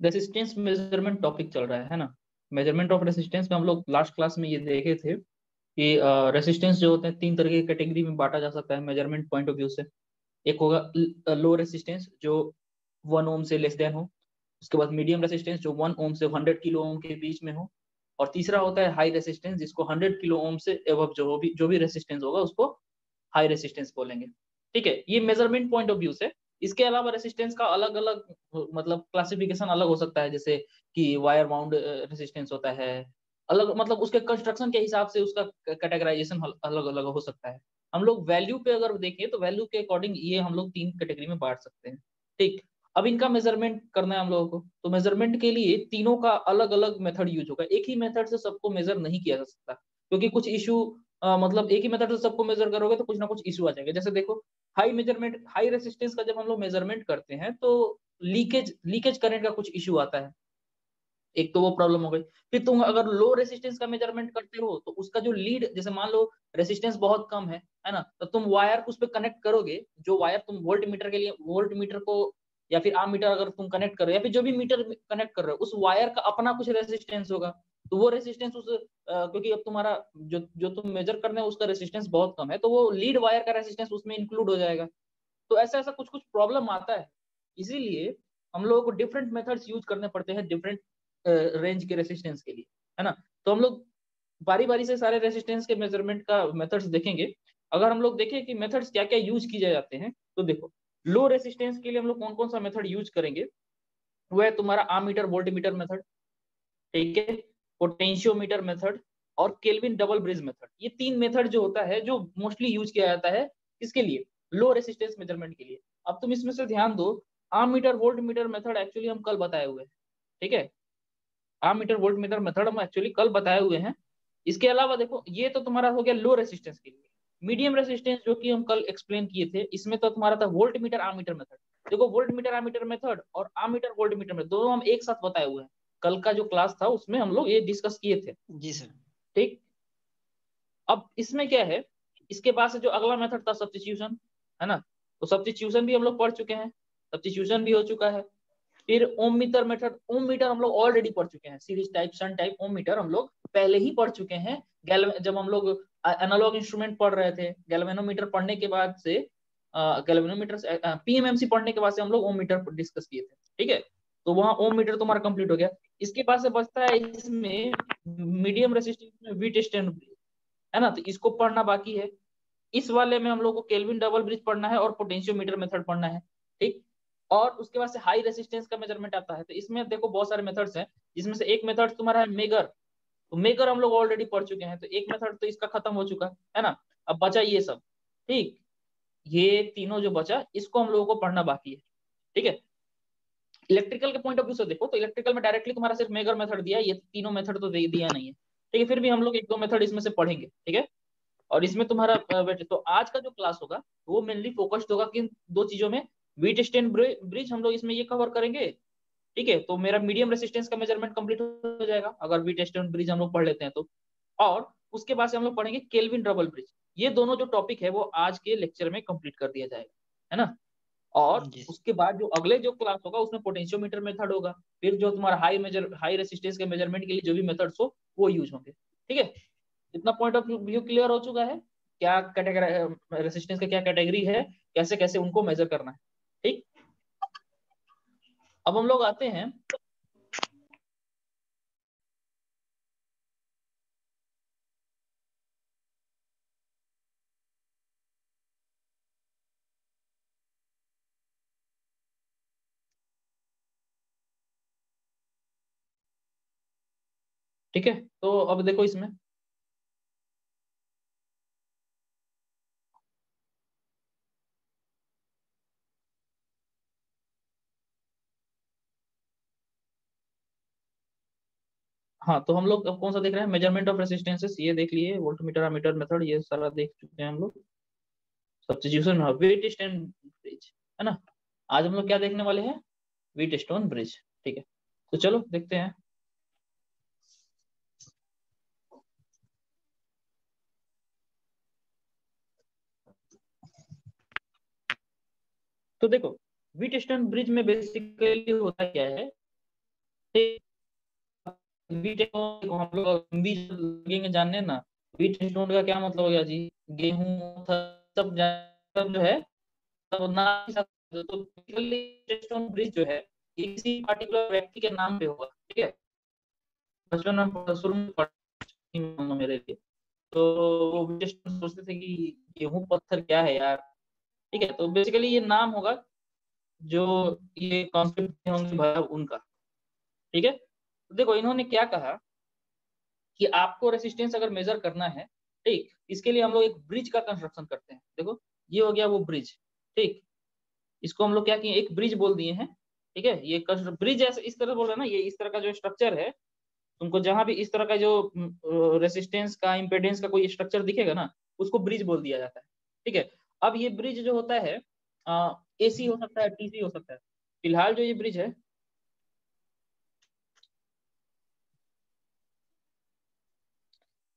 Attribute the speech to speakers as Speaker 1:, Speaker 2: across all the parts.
Speaker 1: Resistance measurement topic चल रहा है ना। मेजरमेंट ऑफ रेसिस्टेंस में हम लोग लास्ट क्लास में ये देखे थे कि रेसिस्टेंस जो होते हैं तीन तरह की कैटेगरी में बांटा जा सकता है मेजरमेंट पॉइंट ऑफ व्यू से। एक होगा लो रेसिस्टेंस जो 1 ओम से लेस देन हो, उसके बाद मीडियम रेसिस्टेंस जो 1 ओम से 100 किलो ओम के बीच में हो, और तीसरा होता है हाई रेसिस्टेंस जिसको 100 किलो ओम से एबव जो भी रेसिस्टेंस होगा उसको हाई रेसिस्टेंस बोलेंगे। ठीक है, ये मेजरमेंट पॉइंट ऑफ व्यू से। इसके अलावा रेसिस्टेंस का अलग अलग मतलब क्लासिफिकेशन अलग हो सकता है, जैसे कि वायर बाउंड रेसिस्टेंस होता है, अलग मतलब उसके कंस्ट्रक्शन के हिसाब से उसका कैटेगराइजेशन अलग अलग हो सकता है। हम लोग वैल्यू पे अगर देखें तो वैल्यू के अकॉर्डिंग ये हम लोग 3 कैटेगरी में बांट सकते हैं। ठीक, अब इनका मेजरमेंट करना है हम लोगों को, तो मेजरमेंट के लिए तीनों का अलग अलग मेथड यूज होगा। एक ही मेथड से सबको मेजर नहीं किया जा सकता, क्योंकि कुछ इशू मतलब एक ही मेथड से सबको मेजर करोगे तो कुछ ना कुछ इशू आ जाएगा। जैसे देखो, हाई रेसिस्टेंस का जब हम लोग मेजरमेंट करते हैं तो लीकेज लीकेज करंट का कुछ इशू आता है, एक तो वो प्रॉब्लम हो गई। फिर तुम अगर लो रेसिस्टेंस का मेजरमेंट करते हो तो उसका जो लीड, जैसे मान लो रेसिस्टेंस बहुत कम है ना, तो तुम वायर उस पर कनेक्ट करोगे, जो वायर तुम वोल्ट मीटर के लिए वोल्ट मीटर को या फिर आम मीटर अगर तुम कनेक्ट कर रहे हो या फिर जो भी मीटर कनेक्ट कर रहे हो, उस वायर का अपना कुछ रेसिस्टेंस होगा। तो वो रेसिस्टेंस क्योंकि अब तुम्हारा जो जो तुम मेजर कर रहे हो उसका रेसिस्टेंस बहुत कम है, तो वो लीड वायर का रेसिस्टेंस उसमें इंक्लूड हो जाएगा। तो ऐसा ऐसा कुछ कुछ प्रॉब्लम आता है। इसीलिए हम लोगों को डिफरेंट मेथड्स यूज करने पड़ते हैं डिफरेंट रेंज के रेसिस्टेंस के लिए, है ना। तो हम लोग बारी बारी से सारे रेसिस्टेंस के मेजरमेंट का मेथड्स देखेंगे। अगर हम लोग देखें कि मेथड्स क्या क्या यूज किए जाते हैं, तो देखो लो रेसिस्टेंस के लिए हम लोग कौन कौन सा मेथड यूज करेंगे। वो है तुम्हारा आमीटर वोल्टमीटर मेथड, ठीक है, पोटेंशियोमीटर मेथड और केल्विन डबल ब्रिज मेथड। ये 3 मेथड जो होता है जो मोस्टली यूज किया जाता है किसके लिए, लो रेसिस्टेंस मेजरमेंट के लिए। अब तुम इसमें से ध्यान दो, ammeter volt meter method actually हम कल बताए हुए हैं, ठीक है, आमीटर वोल्ट मीटर मेथड हम एक्चुअली कल बताए हुए हैं। इसके अलावा देखो, ये तो तुम्हारा हो गया लो रेसिस्टेंस के लिए। मीडियम रेसिस्टेंस जो कि हम कल एक्सप्लेन किए थे, इसमें तो तुम्हारा था वोल्ट मीटर आमीटर मेथड। देखो वोल्ट मीटर आमीटर मेथड और आमीटर वोल्ट मीटर मेथड दोनों हम एक साथ बताए हुए हैं। कल का जो क्लास था उसमें हम लोग ये डिस्कस किए थे।
Speaker 2: जी सर।
Speaker 1: ठीक, अब इसमें क्या है, इसके बाद से जो अगला मेथड था सब्स्टिट्यूशन, है ना, तो सब्स्टिट्यूशन भी हम लोग पढ़ चुके हैं, सब्स्टिट्यूशन भी हो चुका है। फिर ओम मीटर मेथड, ओम मीटर हम लोग ऑलरेडी पढ़ चुके हैं, सीरीज टाइप शन टाइप ओम मीटर हम लोग पहले ही पढ़ चुके हैं। जब हम लोग एनालॉग इंस्ट्रूमेंट पढ़ रहे थे, गैल्वेनोमीटर पढ़ने के बाद से गैल्वेनोमीटर पीएमएमसी पढ़ने के बाद से हम लोग ओम मीटर डिस्कस किए थे, ठीक है। तो वहां ओम मीटर तुम्हारा कंप्लीट हो गया। इसके बाद से बचता है इसमें मीडियम रेसिस्टेंस में वीट स्टैंड, है ना, तो इसको पढ़ना बाकी है। इस वाले में हम लोग को केल्विन डबल ब्रिज पढ़ना है और पोटेंशियोमीटर मेथड पढ़ना है, ठीक। और उसके बाद से हाई रेसिस्टेंस का मेजरमेंट आता है, तो इसमें देखो बहुत सारे मेथड्स हैं, जिसमें से एक मेथड तुम्हारा है मेगर। तो मेगर हम लोग ऑलरेडी पढ़ चुके हैं, तो एक मेथड तो इसका खत्म हो चुका है ना। अब बचा ये सब, ठीक, ये तीनों जो बचा इसको हम लोगों को पढ़ना बाकी है, ठीक है। इलेक्ट्रिकल के पॉइंट ऑफ व्यू से देखो तो इलेक्ट्रिकल में डायरेक्टली तुम्हारा सिर्फ मेगर मेथड दिया है, ये तीनों मेथड तो दे दिया नहीं है, ठीक है। फिर भी हम लोग एक दो मेथड इसमें से पढ़ेंगे, ठीक है। और इसमें तुम्हारा बेटे, तो आज का जो क्लास होगा वो मेनली फोकस्ड होगा किन दो चीजों में, व्हीट स्टैंड ब्रिज हम लोग इसमें ये कवर करेंगे, ठीक है। तो मेरा मीडियम रेसिस्टेंस का मेजरमेंट कंप्लीट हो जाएगा अगर व्हीट स्टैंड ब्रिज हम लोग पढ़ लेते हैं तो। और उसके बाद से हम लोग पढ़ेंगे केल्विन डबल ब्रिज। ये दोनों जो टॉपिक है वो आज के लेक्चर में कंप्लीट कर दिया जाएगा, है ना। और
Speaker 2: जी
Speaker 1: उसके बाद जो अगले जो क्लास होगा उसमें पोटेंशियोमीटर मेथड होगा, फिर जो तुम्हारा हाई रेसिस्टेंस के मेजरमेंट के लिए जो भी मेथड्स हो वो यूज होंगे, ठीक है। इतना पॉइंट ऑफ व्यू क्लियर हो चुका है, क्या कैटेगरी रेसिस्टेंस का क्या कैटेगरी है, कैसे कैसे उनको मेजर करना है, ठीक। अब हम लोग आते हैं, ठीक है। तो अब देखो इसमें, हाँ, तो हम लोग अब कौन सा देख रहे हैं, मेजरमेंट ऑफ रेसिस्टेंसेस, ये देख लिए, वोल्टमीटर अमीटर मेथड ये सारा देख चुके हैं हम लोग। सब्स्टिट्यूशन, वेट स्टोन ब्रिज, है ना। आज हम लोग क्या देखने वाले हैं, वेट स्टोन ब्रिज, ठीक है। तो चलो देखते हैं। तो देखो व्हीट स्टोन ब्रिज में बेसिकली होता क्या है, ठीक, वीट स्टोन हम लोग बीज लगेंगे जानने ना, वीट स्टोन का क्या मतलब हो गया जी, गेहूं सब सब जो है सब नाम के साथ, तो वीट स्टोन ब्रिज जो है ये किसी पार्टिकुलर व्यक्ति के नाम पे होगा, ठीक है। बचपन में शुरू में पढ़ा मेरे लिए, तो वो वीट स्टोन सोचते थे कि गेहूं पत्थर क्या है यार, ठीक है। तो बेसिकली ये नाम होगा जो ये कॉन्सेप्ट होंगे भैया उनका, ठीक है। तो देखो इन्होंने क्या कहा कि आपको रेसिस्टेंस अगर मेजर करना है, ठीक, इसके लिए हम लोग एक ब्रिज का कंस्ट्रक्शन करते हैं। देखो ये हो गया वो ब्रिज, ठीक, इसको हम लोग क्या किए, एक ब्रिज बोल दिए हैं, ठीक है। ये ब्रिज ऐसे इस तरह बोल रहे हैं ना, ये इस तरह का जो स्ट्रक्चर है, तुमको जहां भी इस तरह का जो रेसिस्टेंस का इम्पेडेंस का कोई स्ट्रक्चर दिखेगा ना, उसको ब्रिज बोल दिया जाता है, ठीक है। अब ये ब्रिज जो होता है एसी हो सकता है, टीसी हो सकता है। फिलहाल जो ये ब्रिज है,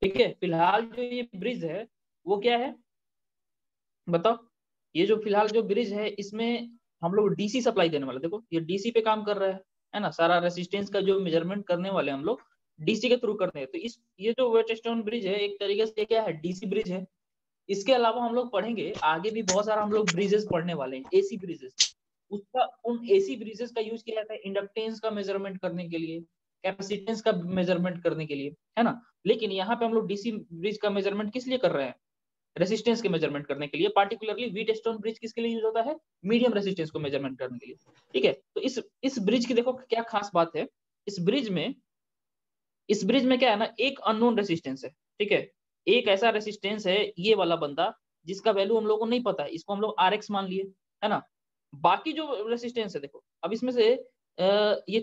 Speaker 1: ठीक है, फिलहाल जो ये ब्रिज है वो क्या है बताओ। ये जो फिलहाल जो ब्रिज है इसमें हम लोग डीसी सप्लाई देने वाले, देखो ये डीसी पे काम कर रहा है ना, सारा रेसिस्टेंस का जो मेजरमेंट करने वाले हम लोग डीसी के थ्रू करते हैं। तो इस ये जो वेटस्टोन ब्रिज है एक तरीके से क्या है, डीसी ब्रिज है। इसके अलावा हम लोग पढ़ेंगे आगे भी बहुत सारा हम लोग ब्रिजेस पढ़ने वाले हैं, एसी ब्रिजेस। उसका उन एसी ब्रिजेस का यूज किया जाता है इंडक्टेंस का मेजरमेंट करने के लिए, कैपेसिटेंस का मेजरमेंट करने के लिए, है ना। लेकिन यहाँ पे हम लोग डीसी ब्रिज का मेजरमेंट किस लिए कर रहे हैं, रेसिस्टेंस के मेजरमेंट करने के लिए। पार्टिकुलरली व्हीट स्टोन ब्रिज किसके लिए यूज होता है, मीडियम रेसिस्टेंस को मेजरमेंट करने के लिए, ठीक है। तो इस ब्रिज की देखो क्या खास बात है, इस ब्रिज में इस ब्रिज में क्या है ना, एक अननोन रेसिस्टेंस है, ठीक है। एक ऐसा रेसिस्टेंस है ये वाला बंदा जिसका वैल्यू हम लोग को नहीं पता है, इसको हम लोग आर एक्स मान लिए, है ना। बाकी जो रेसिस्टेंस है देखो, अब इसमें से ये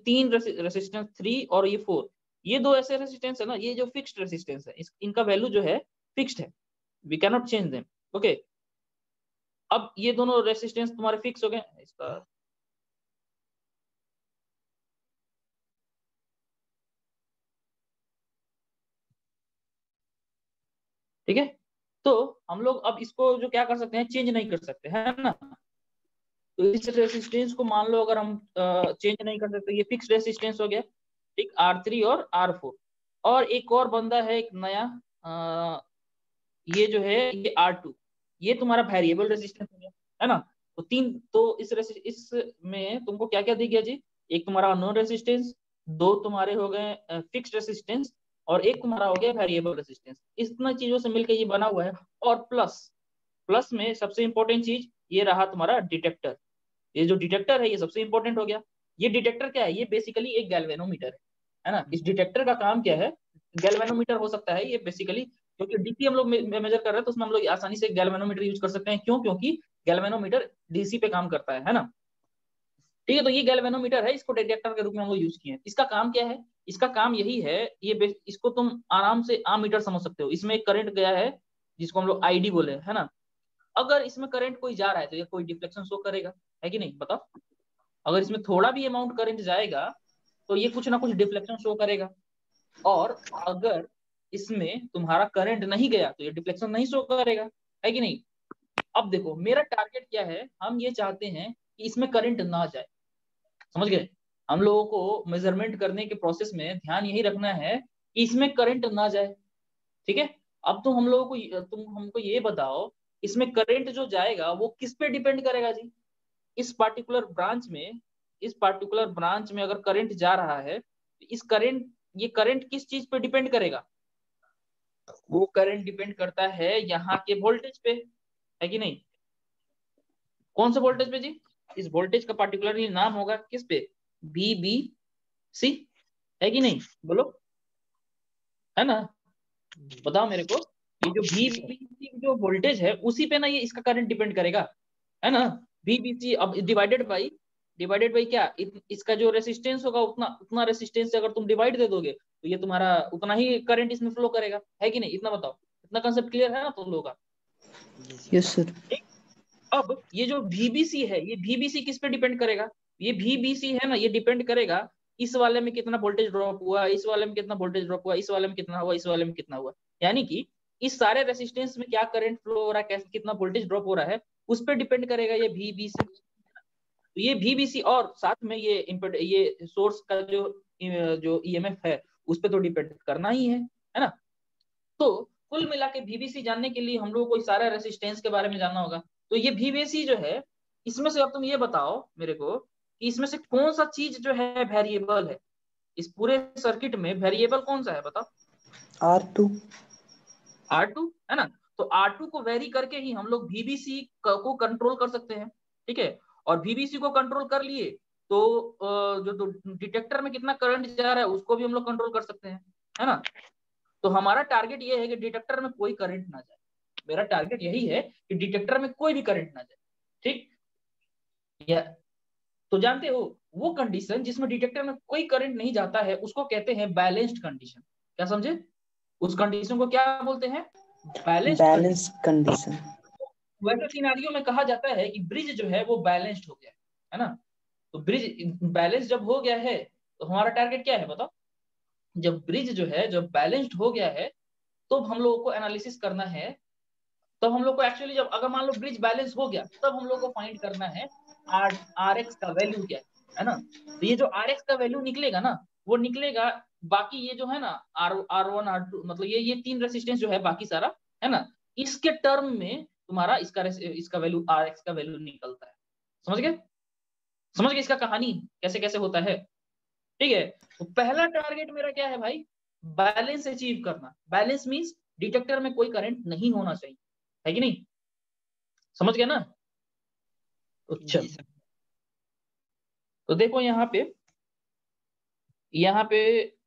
Speaker 1: तीन रेसिस्टेंस 3 और ये 4, ये दो ऐसे रेसिस्टेंस है ना, ये जो फिक्स्ड रेसिस्टेंस है इनका वैल्यू जो है फिक्स्ड है, we cannot change them, okay. अब ये दोनों रेसिस्टेंस तुम्हारे फिक्स हो गए इसका, ठीक है। तो हम लोग अब इसको जो क्या कर सकते हैं, चेंज नहीं कर सकते, है ना। तो इस रेसिस्टेंस को मान लो अगर हम चेंज नहीं कर सकते, ये फिक्स रेसिस्टेंस हो गया, ठीक, R3 और R4। और एक और बंदा है एक नया, ये जो है ये R2, ये तुम्हारा वेरिएबल रेसिस्टेंस हो गया, है ना। तो तीन, तो इस में तुमको क्या क्या दिख गया जी, एक तुम्हारा अननोन रेसिस्टेंस, दो तुम्हारे हो गए फिक्स्ड रेसिस्टेंस, और एक तुम्हारा हो गया वेरिएबल रेसिस्टेंस। इतना चीजों से मिलकर ये बना हुआ है। और प्लस प्लस में सबसे इंपॉर्टेंट चीज ये रहा तुम्हारा डिटेक्टर। ये जो डिटेक्टर है ये सबसे इंपॉर्टेंट हो गया। ये डिटेक्टर क्या है, ये बेसिकली एक गैल्वेनोमीटर है ना। इस डिटेक्टर का काम क्या है, गैल्वेनोमीटर हो सकता है ये बेसिकली, क्योंकि डीसी हम लोग मेजर कर रहे हैं तो उसमें हम लोग आसानी से गैल्वेनोमीटर यूज कर सकते हैं, क्यों, क्योंकि गैल्वेनोमीटर डीसी पे काम करता है ना। ठीक है, तो ये गैल्वेनोमीटर है, इसको डिटेक्टर के रूप में हम लोग यूज किए हैं। इसका काम क्या है, इसका काम यही है, इसको तुम आराम से आम मीटर समझ सकते हो। इसमें एक करंट गया है जिसको हम लोग आईडी बोले, है ना। अगर इसमें करंट कोई जा रहा है तो ये कोई डिफ्लेक्शन शो करेगा, है कि नहीं बताओ। अगर इसमें थोड़ा भी अमाउंट करंट जाएगा तो ये कुछ ना कुछ डिफ्लेक्शन शो करेगा। और अगर इसमें तुम्हारा करंट नहीं गया तो ये डिफ्लेक्शन नहीं शो करेगा, है कि नहीं। अब देखो मेरा टारगेट क्या है, हम ये चाहते हैं कि इसमें करंट ना जाए, समझ गए। हम लोगों को मेजरमेंट करने के प्रोसेस में ध्यान यही रखना है कि इसमें करंट ना जाए, ठीक है। अब तो हम लोगों को तुम हमको ये बताओ, इसमें करंट जो जाएगा वो किस पे डिपेंड करेगा जी। इस पार्टिकुलर ब्रांच में अगर करंट जा रहा है तो ये करंट किस चीज पे डिपेंड करेगा, वो करंट डिपेंड करता है यहाँ के वोल्टेज पे, है कि नहीं। कौन से वोल्टेज पे जी, इस वोल्टेज का पार्टिकुलरली नाम होगा किस पे, VBC, है कि नहीं बोलो, है ना। बताओ मेरे को, ये जो VBC जो वोल्टेज है उसी पे ना ये इसका करंट डिपेंड करेगा, है ना। VBC अब डिवाइडेड बाई क्या, इसका जो रेसिस्टेंस होगा उतना उतना रेसिस्टेंस से अगर तुम डिवाइड दे दोगे तो ये तुम्हारा उतना ही करंट इसमें फ्लो करेगा, है कि नहीं। इतना बताओ, इतना कंसेप्ट क्लियर है ना तुम लोगों का।
Speaker 2: Yes sir.
Speaker 1: अब ये जो VBC है, ये VBC किस पे डिपेंड करेगा, ये VBC है ना, ये डिपेंड करेगा इस वाले में कितना वोल्टेज ड्रॉप हुआ, इस वाले में कितना वोल्टेज ड्रॉप हुआ, इस वाले में कितना हुआ, इस वाले में कितना हुआ। यानी कि इस सारे रेसिस्टेंस में क्या करंट फ्लो हो रहा है, कैसे कितना वोल्टेज ड्रॉप हो रहा है, उस पर डिपेंड करेगा ये VBC। तो ये VBC और साथ में ये सोर्स का जो EMF है उस पर तो डिपेंड करना ही है ना। तो कुल मिला के VBC जानने के लिए हम लोगों को सारा रेसिस्टेंस के बारे में जानना होगा। तो ये VBC जो है, इसमें से अब तुम ये बताओ मेरे को कि इसमें से कौन सा चीज जो है वेरिएबल है, इस पूरे सर्किट में वेरिएबल कौन सा है बताओ। R2 है ना। तो R2 को वेरी करके ही हम लोग VBC को कंट्रोल कर सकते हैं, ठीक है। और VBC को कंट्रोल कर लिए तो जो डिटेक्टर में कितना करंट जा रहा है उसको भी हम लोग कंट्रोल कर सकते हैं, है ना। तो हमारा टारगेट ये है कि डिटेक्टर में कोई करंट ना जाए। मेरा टारगेट यही है कि डिटेक्टर में कोई भी करंट ना जाए, ठीक। या तो जानते हो वो कंडीशन जिसमें डिटेक्टर में कोई करंट नहीं जाता है उसको कहते हैं बैलेंस्ड कंडीशन। क्या समझे? उस कंडीशन को क्या बोलते हैं? Balanced
Speaker 2: condition.
Speaker 1: वैसे सिनेरियो में कहा जाता है कि ब्रिज जो है वो बैलेंस्ड हो गया है ना। तो ब्रिज बैलेंस जब हो गया है तो हमारा टारगेट क्या है बताओ। जब ब्रिज जो है जब बैलेंस्ड हो गया है तो हम लोगों को एनालिसिस करना है। तो हम लोग को एक्चुअली जब अगर मान लो ब्रिज बैलेंस हो गया तब हम लोग को फाइंड करना है आर एक्स का वैल्यू क्या है ना। तो ये जो आर एक्स का वैल्यू निकलेगा ना वो निकलेगा बाकी ये जो है ना R1 R2 मतलब ये तीन रेसिस्टेंस जो है बाकी सारा है ना, इसके टर्म में तुम्हारा इसका वैल्यू आर एक्स का वैल्यू निकलता है। समझ गए? समझ गए इसका कहानी कैसे कैसे होता है? ठीक है। तो पहला टारगेट मेरा क्या है भाई? बैलेंस अचीव करना। बैलेंस मींस डिटेक्टर में कोई करंट नहीं होना चाहिए, है कि नहीं? समझ गए ना? अच्छा, तो देखो यहाँ पे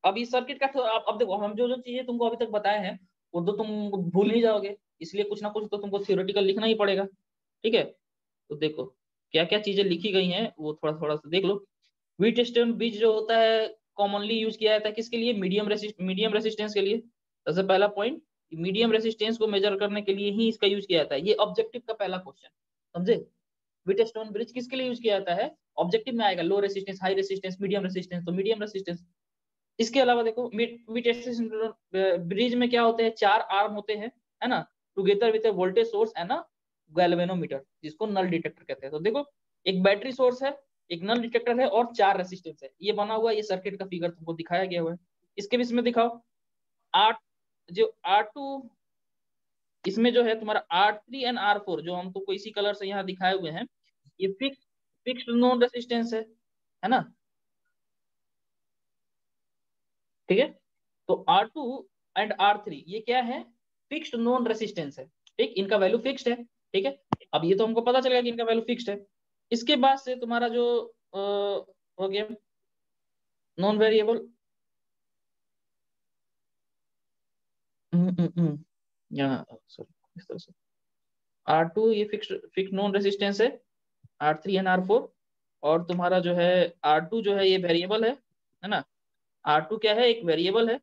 Speaker 1: अब इस सर्किट का अब देखो हम जो जो चीजें तुमको अभी तक बताए हैं वो तो तुम भूल नहीं जाओगे, इसलिए कुछ ना कुछ तो तुमको थ्योरेटिकल लिखना ही पड़ेगा, ठीक है। तो देखो क्या क्या चीजें लिखी गई हैं वो थोड़ा थोड़ा सा देख लो। वीटस्टोन ब्रिज जो होता है कॉमनली यूज किया जाता है किसके लिए? मीडियम रेसिस्टेंस के लिए। सबसे पहला पॉइंट, मीडियम रेसिस्टेंस को मेजर करने के लिए ही इसका यूज किया जाता है। ये ऑब्जेक्टिव का पहला क्वेश्चन, समझे? व्हीटस्टोन ब्रिज किसके लिए यूज किया जाता है? ऑब्जेक्टिव में आएगा low resistance, high resistance, medium resistance, तो मीडियम रेसिस्टेंस। इसके अलावा देखो व्हीटस्टोन ब्रिज में क्या होते हैं? 4 आर्म होते हैं, है ना, together with voltage source and a galvanometer जिसको नल डिटेक्टर कहते हैं। तो देखो एक बैटरी सोर्स है, एक नल डिटेक्टर है और 4 रेसिस्टेंस है। ये बना हुआ ये सर्किट का फिगर तुमको दिखाया गया हुआ है। इसके भी इसमें दिखाओ आर जो R2 इसमें जो है तुम्हारा R3 एंड R4 जो हम तुमको इसी कलर से यहाँ दिखाए हुए हैं ये फिक्स्ड नोन रेसिस्टेंस है ना, ठीक है। तो R2 एंड R3 ये क्या है? फिक्स्ड नोन रेसिस्टेंस है, ठीक। इनका वैल्यू फिक्स्ड है, ठीक है। अब ये तो हमको पता चलेगा कि इनका वैल्यू फिक्स्ड है। इसके बाद से तुम्हारा जो हो गया नॉन वेरिएबल, यहाँ सॉरी इस तरह से R2 ये फिक्स्ड नॉन रेसिस्टेंस है, R3 एंड R4। और तुम्हारा जो है R2 जो है ये वेरिएबल है ना। R2 क्या है? एक वेरिएबल है।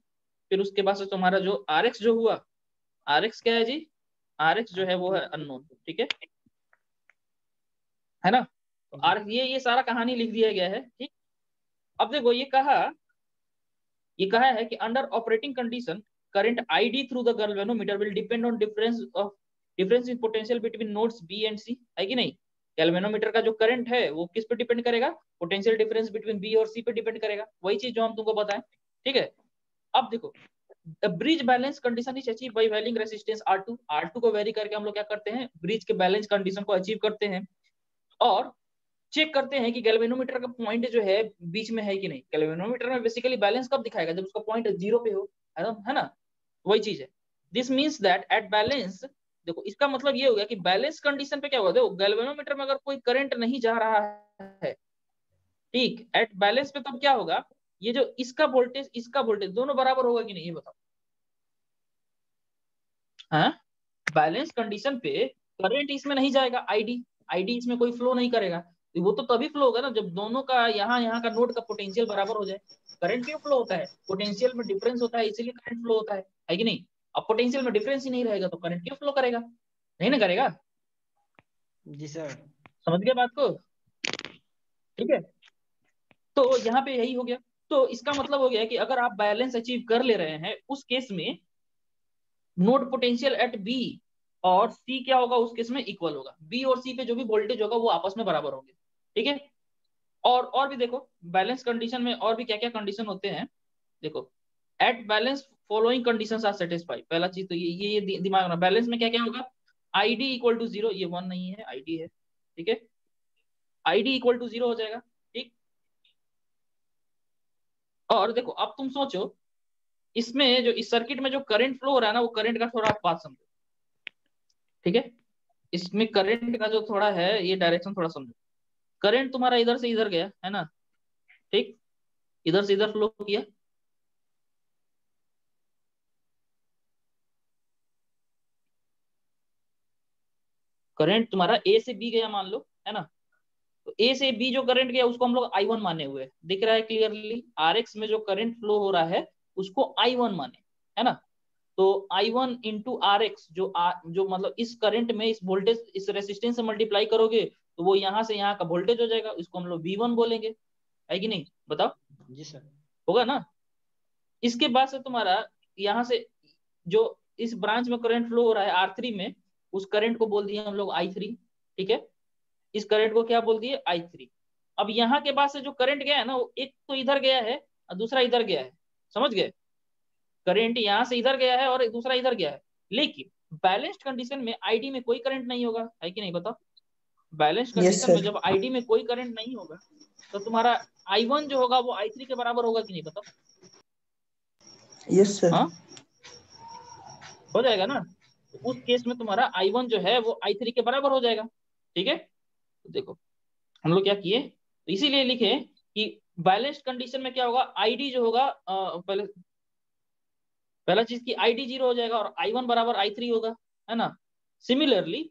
Speaker 1: फिर उसके बाद से तुम्हारा जो RX जो हुआ, RX क्या है जी? RX जो है वो है अननोन, ठीक है ना। तो RX ये सारा कहानी लिख दिया गया है, ठीक। अब देखो ये कहा है कि under operating condition current ID through the galvanometer will depend on difference in potential between nodes B and C, है कि नहीं? गैल्वेनोमीटर का जो करंट है वो किस पे डिपेंड करेगा? पोटेंशियल डिफरेंस बिटवीन B और C पे डिपेंड करेगा। वही चीज जो हम तुमको बताएं, ठीक है। अब देखो bridge balance condition is achieve by varying resistance R2 को वेरी करके हम लोग क्या करते हैं? ब्रिज के बैलेंस कंडीशन को अचीव करते हैं और चेक करते हैं कि गैल्वेनोमीटर का पॉइंट जो है बीच में है कि नहीं। गैल्वेनोमीटर में बेसिकली बैलेंस कब दिखाएगा? जब उसका पॉइंट 0 पे हो, है ना। वही चीज है। This means that at balance, देखो इसका मतलब ये हो गया कि बैलेंस कंडीशन पे क्या होगा? देखो गैल्वेनोमीटर में अगर कोई करंट नहीं जा रहा है, ठीक, एट बैलेंस पे तब क्या होगा? ये जो इसका वोल्टेज दोनों बराबर होगा कि नहीं ये बताओ। हाँ, बैलेंस कंडीशन पे करंट इसमें नहीं जाएगा, आईडी इसमें कोई फ्लो नहीं करेगा। तो वो तो तभी फ्लो होगा ना जब दोनों का यहाँ का नोड का पोटेंशियल बराबर हो जाए। करंट क्यों फ्लो होता है? पोटेंशियल में डिफरेंस होता है इसीलिए करंट फ्लो होता है कि नहीं? अब पोटेंशियल में डिफरेंस ही नहीं रहेगा तो करंट क्यों फ्लो करेगा? नहीं ना करेगा।
Speaker 2: जी सर।
Speaker 1: समझ गए बात को? ठीक है। तो यहाँ पे यही हो गया। तो इसका मतलब हो गया कि अगर आप बैलेंस अचीव कर ले रहे हैं उस केस में नोड पोटेंशियल एट बी और सी क्या होगा? उस केस में इक्वल होगा। बी और सी पे जो भी वोल्टेज होगा वो आपस में बराबर होंगे, ठीक है। और भी देखो बैलेंस कंडीशन में और भी क्या क्या कंडीशन होते हैं। देखो at balance following conditions are satisfied, पहला चीज तो ये दिमाग में, बैलेंस में क्या क्या होगा, आईडी इक्वल टू जीरो, ये वन नहीं है आईडी है, ठीक है, आईडी इक्वल टू जीरो हो जाएगा, ठीक। और देखो अब तुम सोचो इसमें जो इस सर्किट में जो करंट फ्लो हो रहा है ना, वो करंट का थोड़ा पाथ समझो, ठीक है, इसमें करंट का जो थोड़ा है ये डायरेक्शन थोड़ा समझो। करंट तुम्हारा इधर से इधर गया है ना, ठीक, इधर से इधर फ्लो किया, करंट तुम्हारा ए से बी गया मान लो, है ना, तो ए से बी जो करंट गया उसको हम लोग आई वन माने हुए हैं। दिख रहा है क्लियरली, आर एक्स में जो करंट फ्लो हो रहा है उसको आई वन माने, है ना। तो I one into R X जो मतलब इस करंट में इस वोल्टेज इस रेसिस्टेंस से मल्टीप्लाई करोगे तो वो यहाँ से यहाँ का वोल्टेज हो जाएगा, इसको हम लोग वी वन बोलेंगे, है कि नहीं, बताओ।
Speaker 2: जी सर।
Speaker 1: होगा ना। इसके बाद से तुम्हारा यहाँ से जो इस ब्रांच में करंट फ्लो हो रहा है आर थ्री में, उस करंट को बोल दिए हम लोग आई थ्री, ठीक है, इस करंट को क्या बोल दिए, आई थ्री। अब यहाँ के बाद से जो करंट गया है ना, वो एक तो इधर गया है और दूसरा इधर गया है, समझ गए, करंट यहाँ से इधर गया है और दूसरा इधर गया है, लेकिन बैलेंस्ड कंडीशन में आईडी में कोई करंट नहीं होगा, है कि नहीं, बताओ। बैलेंस्ड
Speaker 3: यस
Speaker 1: कंडीशन में
Speaker 3: सर।
Speaker 1: जब आईडी में कोई करंट नहीं होगा तो तुम्हारा आई वन जो होगा वो आई थ्री के बराबर होगा कि नहीं, बताओ।
Speaker 3: Yes sir.
Speaker 1: हाँ, हो जाएगा ना। तो उस केस में तुम्हारा आई वन जो है वो आई थ्री के बराबर हो जाएगा, ठीक है। तो देखो हम लोग क्या किए, तो इसीलिए लिखे कि बैलेंस्ड कंडीशन में क्या होगा, आईडी जो होगा पहला चीज की आईडी जीरो हो जाएगा और आई वन बराबर आई थ्री होगा, है ना। सिमिलरली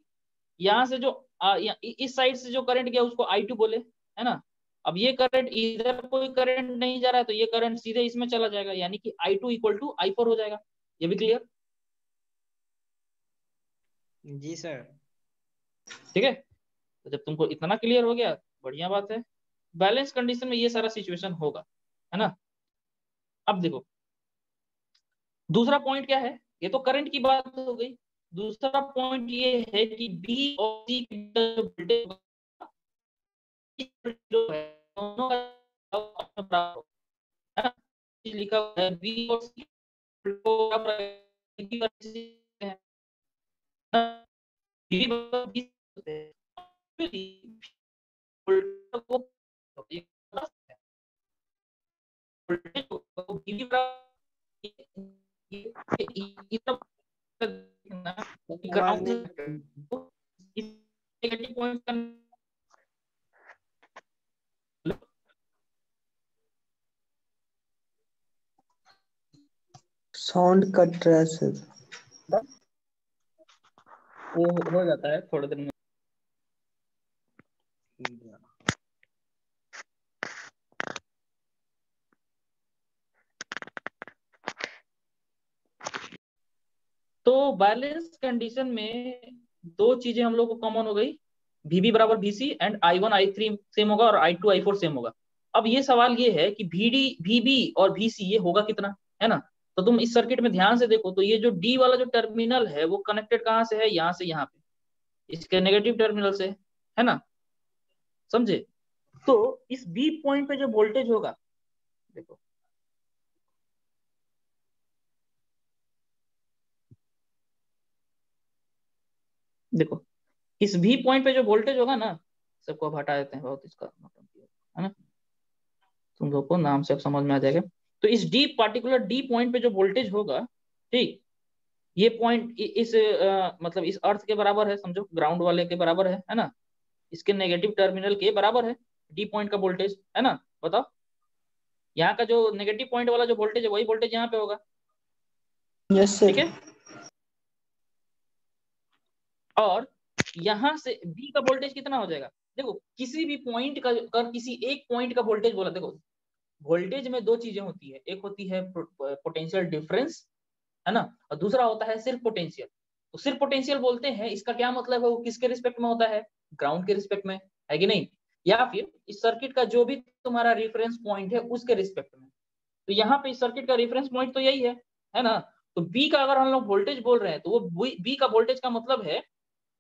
Speaker 1: यहाँ से जो इस साइड से जो करंट गया उसको आई टू बोले, है ना। अब ये करंट इधर कोई करंट नहीं जा रहा है तो ये करंट सीधे इसमें चला जाएगा, यानी कि I two equal to I four हो जाएगा। ये भी क्लियर,
Speaker 2: जी सर।
Speaker 1: ठीक है। तो जब तुमको इतना क्लियर हो गया, बढ़िया बात है। बैलेंस कंडीशन में ये सारा सिचुएशन होगा, है ना। अब देखो दूसरा पॉइंट क्या है, ये तो करंट की बात हो गई। दूसरा पॉइंट ये है कि बी और सी जो वोल्टेज जो है दोनों का बराबर है ना, लिखा हुआ है बी और सी को बराबर है ना, बी बराबर बी होते हैं। वोल्टेज को वोल्टेज को बी बराबर ये
Speaker 2: आवाज नहीं।
Speaker 1: नेगेटिव पॉइंट का
Speaker 3: साउंड कट रहा है सर।
Speaker 1: वो हो जाता है थोड़े दिन में। तो बैलेंस कंडीशन में दो चीजें हम लोग को कॉमन हो गई, वीबी बराबर VC and I one I three same होगा और आई टू आई फोर सेम होगा। अब ये सवाल ये है कि वीडी वीबी और वीसी ये होगा कितना, है ना। तो तुम इस सर्किट में ध्यान से देखो तो ये जो डी वाला जो टर्मिनल है वो कनेक्टेड कहाँ से है, यहाँ से यहाँ पे, इसके नेगेटिव टर्मिनल से, है ना, समझे। तो इस बी पॉइंट पे जो वोल्टेज होगा, देखो देखो इस भी पॉइंट पे जो वोल्टेज होगा ना, सबको अब हटा देते हैं, बहुत इसका है ना, तुम लोग को नाम से अब समझ में आ जाएगा। तो इस डी पार्टिकुलर डी पॉइंट पे जो वोल्टेज होगा, ठीक, ये पॉइंट इस मतलब इस अर्थ के बराबर है, समझो ग्राउंड वाले के बराबर है ना, इसके नेगेटिव टर्मिनल के बराबर है डी पॉइंट का वोल्टेज, है ना, बताओ। यहाँ का जो नेगेटिव पॉइंट वाला जो वोल्टेज है वही वोल्टेज यहाँ पे होगा,
Speaker 3: यस
Speaker 1: ठीक
Speaker 3: सर।
Speaker 1: है। और यहाँ से बी का वोल्टेज कितना हो जाएगा, देखो किसी भी पॉइंट का कर किसी एक पॉइंट का वोल्टेज बोला, देखो वोल्टेज में दो चीजें होती है, एक होती है पोटेंशियल डिफरेंस, है ना, और दूसरा होता है सिर्फ पोटेंशियल। तो सिर्फ पोटेंशियल बोलते हैं, इसका क्या मतलब है, वो किसके रिस्पेक्ट में होता है, ग्राउंड के रिस्पेक्ट में, है कि नहीं, या फिर इस सर्किट का जो भी तुम्हारा रेफरेंस पॉइंट है उसके रिस्पेक्ट में। तो यहाँ पे इस सर्किट का रेफरेंस पॉइंट तो यही है ना। तो बी का अगर हम लोग वोल्टेज बोल रहे हैं तो वो बी का वोल्टेज का मतलब है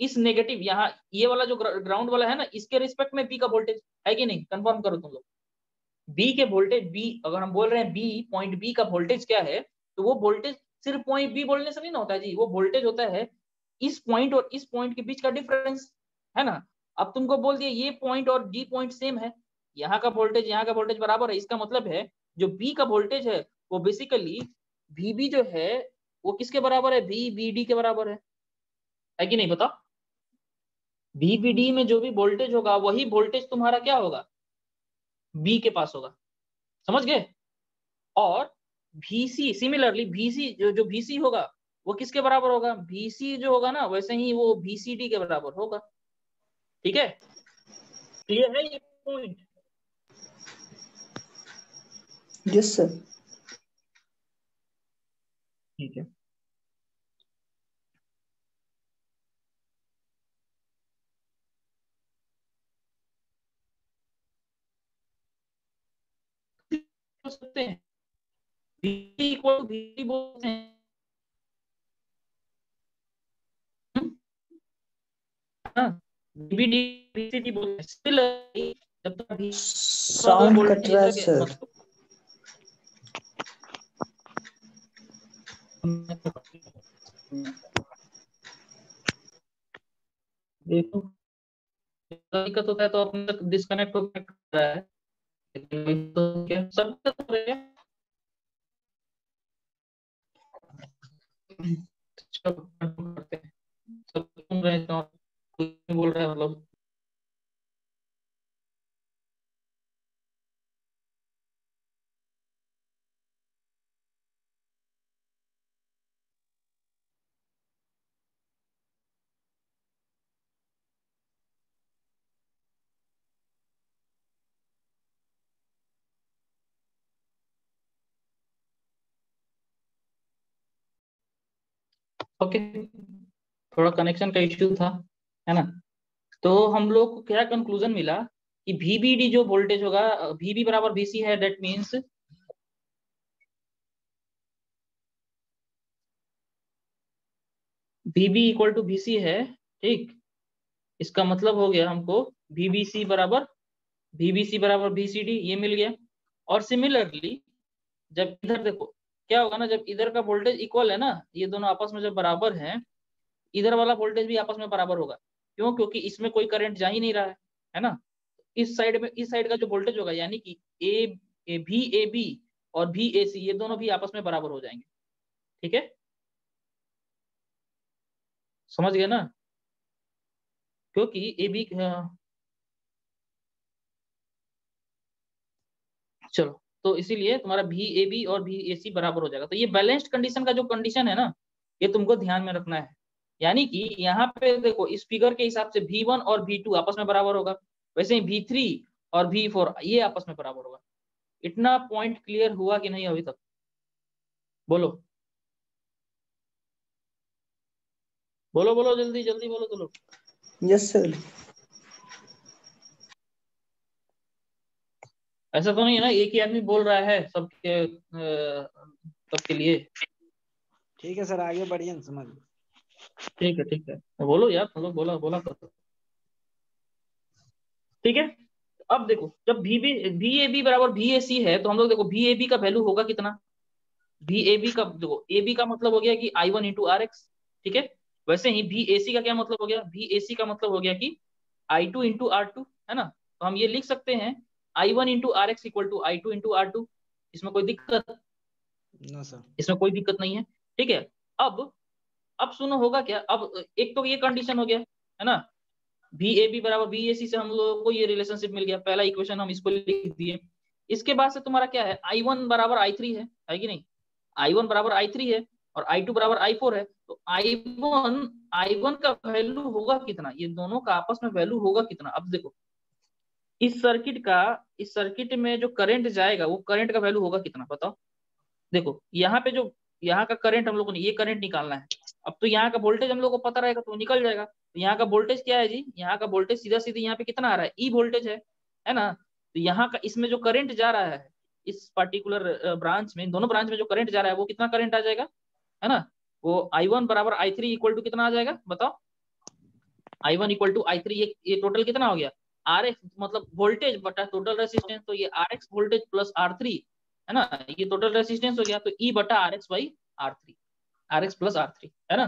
Speaker 1: इस नेगेटिव यहाँ ये वाला जो ग्राउंड वाला है ना, इसके रिस्पेक्ट में बी का वोल्टेज है कि नहीं, कंफर्म करो तुम लोग। बी के वोल्टेज, बी अगर हम बोल रहे हैं बी पॉइंट बी का वोल्टेज क्या है, तो वो वोल्टेज सिर्फ पॉइंट बी बोलने से नहीं ना होता है जी, वो वोल्टेज होता है इस पॉइंट और इस पॉइंट के बीच का डिफरेंस, है ना। अब तुमको बोल दिया ये पॉइंट और डी पॉइंट सेम है, यहाँ का वोल्टेज बराबर है, इसका मतलब है जो बी का वोल्टेज है वो बेसिकली वीबी जो है वो किसके बराबर है, वी बी डी के बराबर है कि नहीं बताओ। वीबीडी में जो भी वोल्टेज होगा वही वोल्टेज तुम्हारा क्या होगा, बी के पास होगा, समझ गए। और VC सिमिलरली VC जो VC होगा वो किसके बराबर होगा, VC जो होगा ना वैसे ही वो VCD के बराबर होगा। ठीक है, क्लियर है ये पॉइंट।
Speaker 3: Yes sir.
Speaker 1: ठीक है, बोल सकते हैं VC इक्वल टू VD बोलते हैं। हाँ, VBD VCD बोलते हैं। Similarly, जब तक भी
Speaker 3: साउंड कट रहा है सर।
Speaker 1: देखो दिक्कत होता है तो अपने तक डिस्कनेक्ट हो रहा है, लेकिन तो क्या सब दिक्कत हो रही है। चलो कंटिन्यू करते हैं, सब सुन रहे हैं तो कोई नहीं बोल रहा है मतलब। ओके, थोड़ा कनेक्शन का इश्यू था, है ना। तो हम लोग को क्या कंक्लूजन मिला कि VBD जो वोल्टेज होगा, VB बराबर VC है, that means VB equal to VC है। ठीक, इसका मतलब हो गया हमको VBC बराबर VCD ये मिल गया। और सिमिलरली जब इधर देखो क्या होगा ना, जब इधर का वोल्टेज इक्वल है ना, ये दोनों आपस में जब बराबर हैं, इधर वाला वोल्टेज भी आपस में बराबर होगा। क्यों, क्योंकि इसमें कोई करंट जा ही नहीं रहा है ना। इस साइड में, इस साइड का जो वोल्टेज होगा यानी कि भी ए बी और भी ए सी, ये दोनों भी आपस में बराबर हो जाएंगे। ठीक है, समझ गए ना, क्योंकि ए बी, चलो तो इसीलिए तुम्हारा भी ए बी और भी ए सी बराबर हो जाएगा। तो ये बैलेंस्ड कंडीशन का जो कंडीशन है ना, ये तुमको ध्यान में रखना है। यानी कि यहाँ पे देखो इस फिगर के हिसाब से V1 और V2 आपस में बराबर होगा, वैसे ही V3 और V4 ये आपस में बराबर होगा। इतना पॉइंट क्लियर हुआ कि नहीं अभी तक, बोलो बोलो बोलो, जल्दी जल्दी बोलो तो लोग।
Speaker 3: Yes sir.
Speaker 1: ऐसा तो नहीं है ना एक ही आदमी बोल रहा है सबके सबके लिए।
Speaker 2: ठीक है सर, आगे बढ़िए समझ।
Speaker 1: ठीक है, बोलो यार तुम लोग, बोला बोला करो। ठीक है, अब देखो जब वी ए बी बराबर वी ए सी है, तो हम लोग देखो वी ए बी का वैल्यू होगा कितना, वी ए बी का देखो, ए बी का मतलब हो गया कि I1 इंटू आर एक्स। ठीक है, वैसे ही वी ए सी का क्या मतलब हो गया, वी ए सी का मतलब हो गया कि I2 इंटू आर टू, है ना। तो हम ये लिख सकते हैं I1 into R X equal to I2 into R two. इसमें कोई दिक्कत,
Speaker 2: नो सर।
Speaker 1: इसमें कोई दिक्कत नहीं है। ठीक है, अब सुनो होगा क्या, अब एक तो ये कंडीशन हो गया, है ना। वी ए बी बराबर वी ए सी से हम लोगों को ये रिलेशनशिप मिल गया, पहला इक्वेशन हम इसको लिख दिए। इसके बाद से तुम्हारा क्या है, I1 बराबर I3 है कि नहीं, I1 बराबर I3 है और I2 बराबर I4 है। तो I1 का वैल्यू होगा कितना, ये दोनों का आपस में वैल्यू होगा कितना। अब देखो इस सर्किट में जो करंट जाएगा वो करंट का वैल्यू होगा कितना बताओ। देखो यहाँ पे जो यहाँ का करंट हम लोगों ने ये करंट निकालना है। अब तो यहाँ का वोल्टेज हम लोग को पता रहेगा तो निकल जाएगा। तो यहाँ का वोल्टेज क्या है जी, यहाँ का वोल्टेज सीधा सीधी यहाँ पे कितना आ रहा है, ई वोल्टेज है ना। तो यहाँ का इसमें जो करंट जा रहा है इस पर्टिकुलर ब्रांच में, दोनों ब्रांच में जो करंट जा रहा है वो कितना करंट आ जाएगा, है ना। वो I1 बराबर I3 इक्वल टू कितना आ जाएगा बताओ, I1 इक्वल टू I3, ये टोटल कितना हो गया, RX मतलब वोल्टेज बटा टोटल रेसिस्टेंस, तो ये RX वोल्टेज प्लस R3 है ना, ये टोटल रेसिस्टेंस हो गया, तो E बटा RX by R3, RX plus R3 है ना,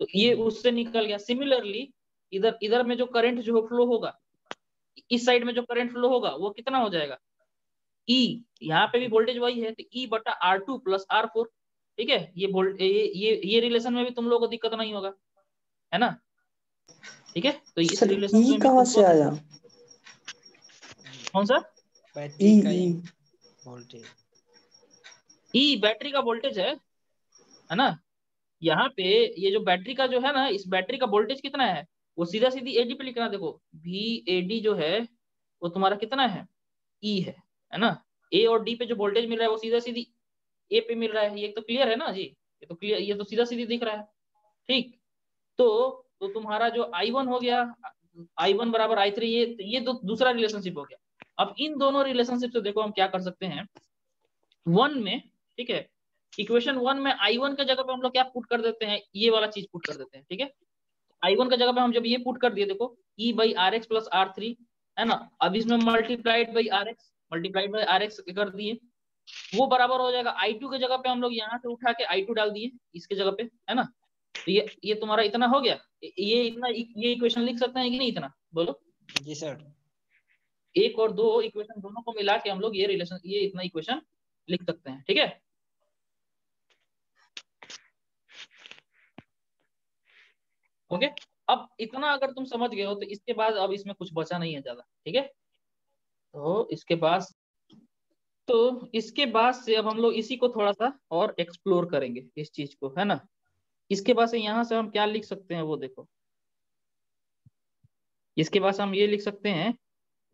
Speaker 1: तो ये उससे निकल गया। सिमिलरली इधर इधर में जो करंट जो फ्लो होगा, इस साइड में जो करंट फ्लो होगा वो कितना हो जाएगा, E, यहाँ पे भी वोल्टेज वही है, तो E बटा R2 प्लस R4, ठीक है, ये वोल्ट ये रिलेशन में भी तुम लोगों को दिक्कत नहीं होगा, है ना, ठीक है, तो इस
Speaker 3: सर
Speaker 1: रिलेशन
Speaker 3: ई
Speaker 1: में भी
Speaker 3: कहाँ से
Speaker 1: तुमको,
Speaker 3: आया?
Speaker 1: कौन सा,
Speaker 2: बैटरी का
Speaker 3: ई
Speaker 2: वोल्टेज,
Speaker 1: ई बैटरी का वोल्टेज है ना, यहाँ पे ये जो बैटरी का जो है ना, इस बैटरी का वोल्टेज कितना है, वो सीधा सीधी एडी पे लिखना, देखो VAD जो है वो तुम्हारा कितना है, ई है ना, ए और डी पे जो वोल्टेज मिल रहा है वो सीधा सीधी ए पे मिल रहा है, ये तो क्लियर है ना जी, ये तो क्लियर, ये तो सीधा सीधी दिख रहा है, ठीक, तो तुम्हारा जो I1 हो गया, I1 बराबर I3, ये तो दूसरा रिलेशनशिप हो गया। अब इन दोनों रिलेशनशिप से देखो हम क्या कर सकते हैं, वन में, ठीक है, इक्वेशन वन में I1 के जगह पे हम लोग क्या पुट कर देते हैं, ये वाला चीज पुट कर देते हैं, ठीक है, I1 के जगह पे हम जब ये पुट कर दिए, देखो E by RX plus R3 है ना, अब इसमें मल्टीप्लाइड बाई RX कर दिए, वो बराबर हो जाएगा I2 के जगह पे हम लोग यहाँ से उठा के I2 डाल दिए इसके जगह पे, है ना, तो ये तुम्हारा इतना हो गया, ये इतना, ये इक्वेशन लिख सकते हैं कि नहीं, इतना बोलो।
Speaker 2: जी सर।
Speaker 1: एक और दो इक्वेशन दोनों को मिला के हम लोग ये रिलेशन, ये इतना इक्वेशन लिख सकते हैं, ठीक है, ओके। अब इतना अगर तुम समझ गए हो तो इसके बाद अब इसमें कुछ बचा नहीं है ज्यादा, ठीक है, तो इसके बाद से अब हम लोग इसी को थोड़ा सा और एक्सप्लोर करेंगे इस चीज को, है ना, इसके बाद से यहाँ से हम क्या लिख सकते हैं वो देखो, इसके बाद से हम ये लिख सकते हैं,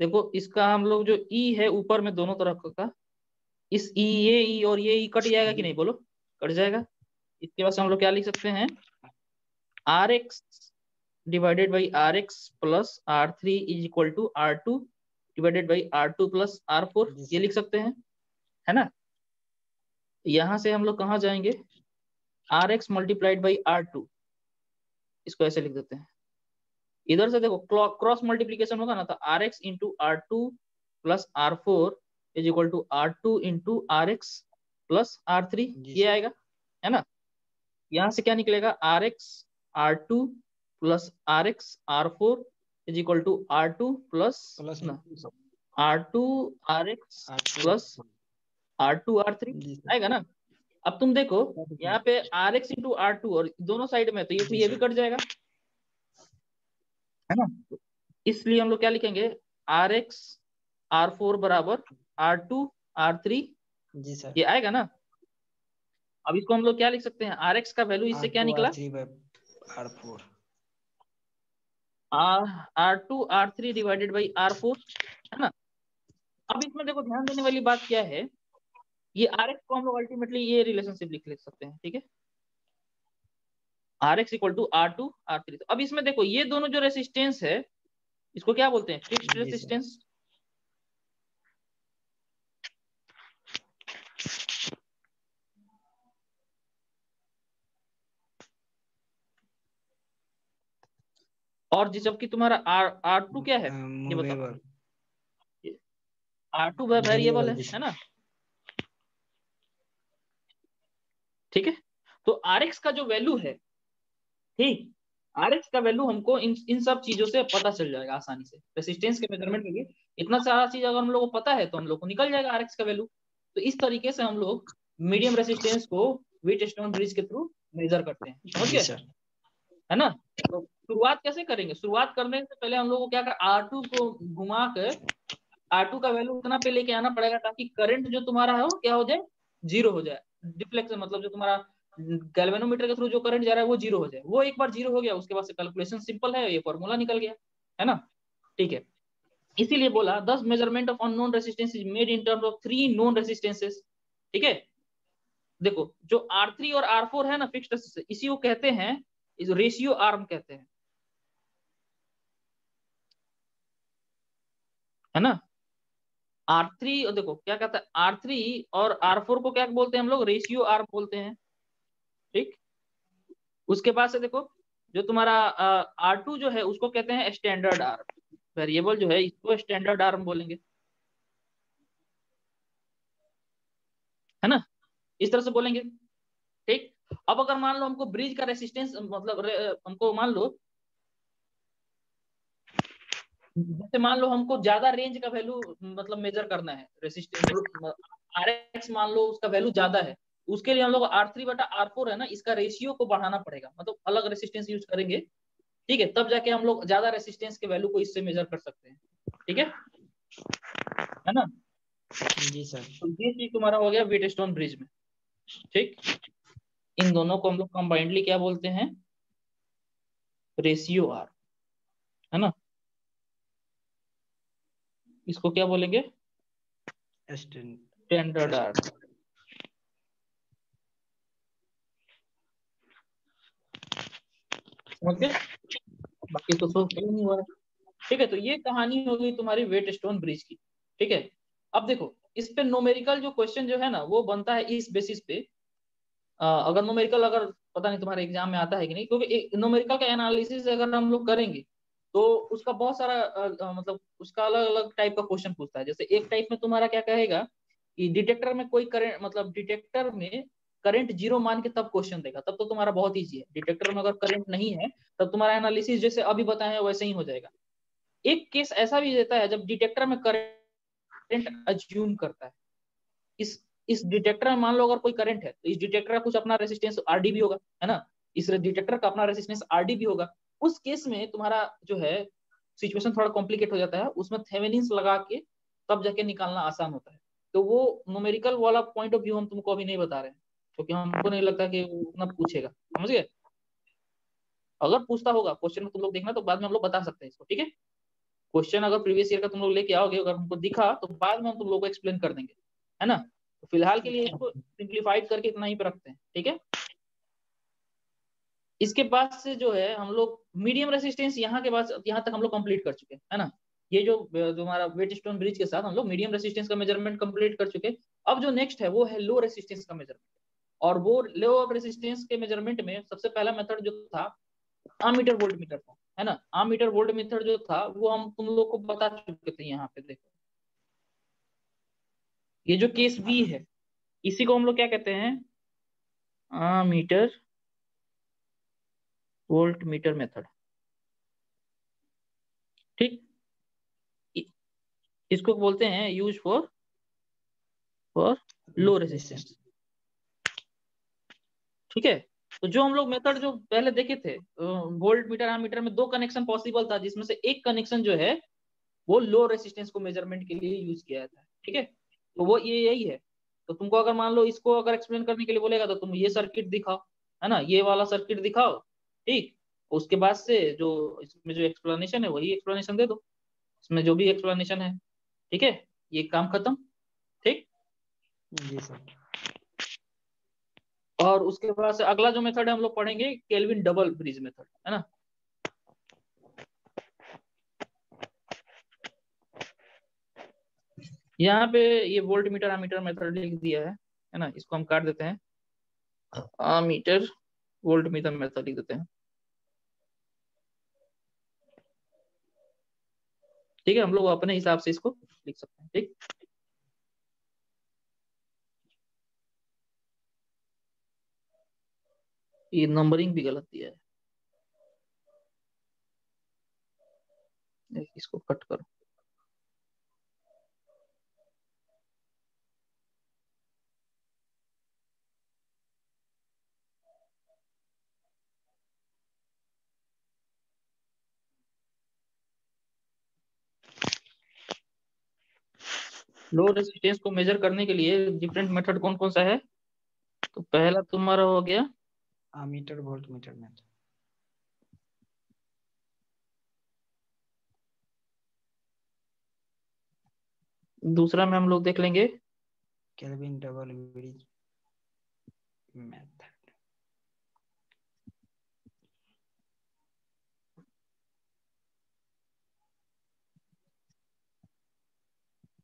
Speaker 1: देखो इसका हम लोग जो ई है ऊपर में दोनों तरफ का, इस ई, ये ई और ये ई कट जाएगा कि नहीं, बोलो, कट जाएगा। इसके बाद से हम लोग क्या लिख सकते हैं, RX divided by RX plus R3 is equal to R2 divided by R2 plus R4, ये लिख सकते हैं, है ना, यहां से हम लोग कहाँ जाएंगे, RX मल्टीप्लाइड बाई R2, इसको ऐसे लिख देते हैं, इधर से देखो क्रॉस मल्टीप्लीकेशन होगा ना, तो RX into R2 plus R4 is equal to R2 into RX plus R3, ये आएगा, है ना, यहां से क्या निकलेगा, RX R2 plus RX R4 is equal to R2 plus R2 RX plus R2 R3 आएगा ना। अब तुम देखो यहाँ पे RX इंटू R2 और दोनों साइड में, तो ये भी कट जाएगा, है ना, इसलिए हम लोग क्या लिखेंगे, RX R4 बराबर R2 R3,
Speaker 2: जी सर,
Speaker 1: ये आएगा ना। अब इसको हम लोग क्या लिख सकते हैं, RX का वैल्यू इससे क्या निकला,
Speaker 2: R4
Speaker 1: R2 R3 divided by R4, है ना। अब इसमें देखो ध्यान देने वाली बात क्या है, ये RX को हम लोग अल्टीमेटली ये रिलेशनशिप लिख सकते हैं, ठीक है, RX equal to R2 R3। तो अब इसमें देखो ये दोनों जो रेसिस्टेंस है इसको क्या बोलते हैं, फिक्स्ड रेसिस्टेंस, और जबकि तुम्हारा R2 क्या है, ये बताओ, R2 वेरिएबल है ना, ठीक है, तो RX का जो वैल्यू है, ठीक, RX का वैल्यू हमको इन सब चीजों से पता चल जाएगा आसानी से, रेसिस्टेंस के मेजरमेंट के लिए इतना सारा चीज अगर हम लोग को पता है तो हम लोग को निकल जाएगा RX का वैल्यू। तो इस तरीके से हम लोग मीडियम रेसिस्टेंस को व्हीटस्टोन ब्रिज के थ्रू मेजर करते हैं, समझ गए, है ना। तो शुरुआत कैसे करेंगे, शुरुआत करने से पहले हम लोग को क्या कर, R2 को घुमा कर R2 का वैल्यू उतना पे लेके आना पड़ेगा ताकि करंट जो तुम्हारा है वो क्या हो जाए, जीरो हो जाए, डिफ्लेक्शन मतलब जो तुम्हारा गैल्वेनोमीटर के थ्रू जो करंट जा रहा है वो जीरो हो जाए, वो एक बार जीरो हो गया उसके बाद से कैलकुलेशन सिंपल है, ये फॉर्मूला निकल गया, है ना, ठीक है। इसीलिए बोला 10 measurement of unknown resistance is made in terms of 3 known resistances, ठीक है। देखो जो R3 और R4 है ना फिक्स्ड, इसी को कहते हैं, इस रेशियो आर्म कहते हैं, है ना। R3 देखो क्या कहता है, R3 और R4 को क्या बोलते हैं हम लोग, रेशियो आर्म बोलते हैं, ठीक। उसके बाद से देखो जो तुम्हारा R2 जो है उसको कहते हैं स्टैंडर्ड आर्म, वेरिएबल जो है इसको स्टैंडर्ड आर्म बोलेंगे, है ना, इस तरह से बोलेंगे। ठीक, अब अगर मान लो हमको ब्रिज का रेसिस्टेंस मतलब हमको मान लो, जैसे मान लो हमको ज्यादा रेंज का वैल्यू मतलब मेजर करना है, रेसिस्टेंस RX मान लो उसका वैल्यू ज्यादा है, उसके लिए हम लोग R3/R4 है ना, इसका रेशियो को बढ़ाना पड़ेगा, मतलब अलग रेसिस्टेंस यूज करेंगे। ठीक है, तब जाके हम लोग ज्यादा रेसिस्टेंस के वैल्यू को इससे मेजर कर सकते हैं। ठीक है ना।
Speaker 2: जी सर।
Speaker 1: तो ये चीज तुम्हारा हो गया व्हीटस्टोन ब्रिज में। ठीक, इन दोनों को हम लोग कंबाइंडली क्या बोलते हैं, रेशियो आर, है ना, इसको क्या बोलेंगे, स्टैंडर्ड आर। समझ गए, बाकी तो सब सही नहीं हुआ है। ठीक है, तो ये कहानी हो गई तुम्हारी व्हीटस्टोन ब्रिज की। ठीक है, अब देखो इस पे नोमेरिकल जो क्वेश्चन जो है ना वो बनता है इस बेसिस पे, अगर नोमेरिकल अगर पता नहीं तुम्हारे एग्जाम में आता है कि नहीं, क्योंकि नोमेरिकल का एनालिसिस अगर हम लोग करेंगे तो उसका बहुत सारा मतलब उसका अलग अलग टाइप का क्वेश्चन पूछता है। जैसे एक टाइप में तुम्हारा क्या कहेगा कि डिटेक्टर में कोई करंट, मतलब डिटेक्टर में करंट जीरो मान के तब क्वेश्चन देगा, तब तो तुम्हारा बहुत ईजी है। डिटेक्टर में अगर करंट नहीं है तब तुम्हारा एनालिसिस जैसे अभी बताया वैसे ही हो जाएगा। एक केस ऐसा भी देता है जब डिटेक्टर में करंट अज्यूम करता है, इस इस डिटेक्टर में मान लो अगर कोई करंट है तो इस डिटेक्टर का कुछ अपना रेसिस्टेंस आरडी भी होगा, है ना, इस डिटेक्टर का अपना रेसिस्टेंस आरडी भी होगा। उस केस में तुम्हारा जो है सिचुएशन थोड़ा कॉम्प्लिकेट हो जाता है, उसमें थेवेनिन्स लगा के तब जाके निकालना आसान होता है। तो वो न्यूमेरिकल वाला पॉइंट ऑफ व्यू हम तुमको अभी नहीं बता रहे हैं, क्योंकि हमको नहीं लगता कि वो उतना पूछेगा। समझ गए, अगर पूछता होगा क्वेश्चन में तुम लोग देखना तो बाद में हम लोग बता सकते हैं इसको। ठीक है, क्वेश्चन अगर प्रीवियस ईयर का तुम लोग लेके आओगे, अगर हमको दिखा तो बाद में हम तुम लोग को एक्सप्लेन कर देंगे, है ना। तो फिलहाल के लिए इसको सिंप्लीफाइड करके इतना ही पे रखते हैं। ठीक है, इसके बाद से जो है हम लोग मीडियम रेसिस्टेंस यहाँ के बाद यहाँ तक हम लोग कंप्लीट कर चुके हैं, है ना। ये जो हमारा व्हीटस्टोन ब्रिज के साथ हम लोग मीडियम रेसिस्टेंस का मेजरमेंट कंप्लीट कर चुके हैं। अब जो नेक्स्ट है वो है लो रेसिस्टेंस का मेजरमेंट, और वो लो रेसिस्टेंस के मेजरमेंट में सबसे पहला मेथड जो था आमीटर वोल्ट मीटर था, है ना। आमीटर वोल्ट मीटर जो था वो हम तुम लोग को बता चुके थे। यहाँ पे देखो ये जो केस बी है इसी को हम लोग क्या कहते हैं, मीटर वोल्ट मीटर मेथड। ठीक, इ- इसको बोलते हैं यूज फॉर लो रेसिस्टेंस। ठीक है, तो जो हम लोग मेथड जो पहले देखे थे वोल्ट मीटर एमीटर में दो कनेक्शन पॉसिबल था, जिसमें से एक कनेक्शन जो है वो लो रेसिस्टेंस को मेजरमेंट के लिए यूज किया था। ठीक है, तो वो ये यही है। तो तुमको अगर मान लो इसको अगर एक्सप्लेन करने के लिए बोलेगा तो तुम ये सर्किट दिखाओ, है ना, ये वाला सर्किट दिखाओ। ठीक, उसके बाद से जो इसमें जो एक्सप्लेनेशन है वही एक्सप्लेनेशन दे दो, इसमें जो भी एक्सप्लेनेशन है। ठीक है, ये काम खत्म। ठीक,
Speaker 2: जी सर।
Speaker 1: और उसके बाद से अगला जो मेथड है हम लोग पढ़ेंगे केल्विन डबल ब्रिज मेथड, है ना। यहाँ पे ये वोल्ट मीटर अमीटर मेथड लिख दिया है ना, इसको हम काट देते हैं, मीटर वोल्ट मीटर मेथड लिख देते हैं। ठीक है, हम लोग अपने हिसाब से इसको लिख सकते हैं। ठीक, ये नंबरिंग भी गलत दिया है, इसको कट करो। लो रेजिस्टेंस को मेजर करने के लिए डिफरेंट मेथड कौन कौन सा है, तो पहला तुम्हारा हो गया
Speaker 2: आमीटर वोल्ट मीटर मेथड।
Speaker 1: दूसरा में हम लोग देख लेंगे
Speaker 2: kelvin double bridge method.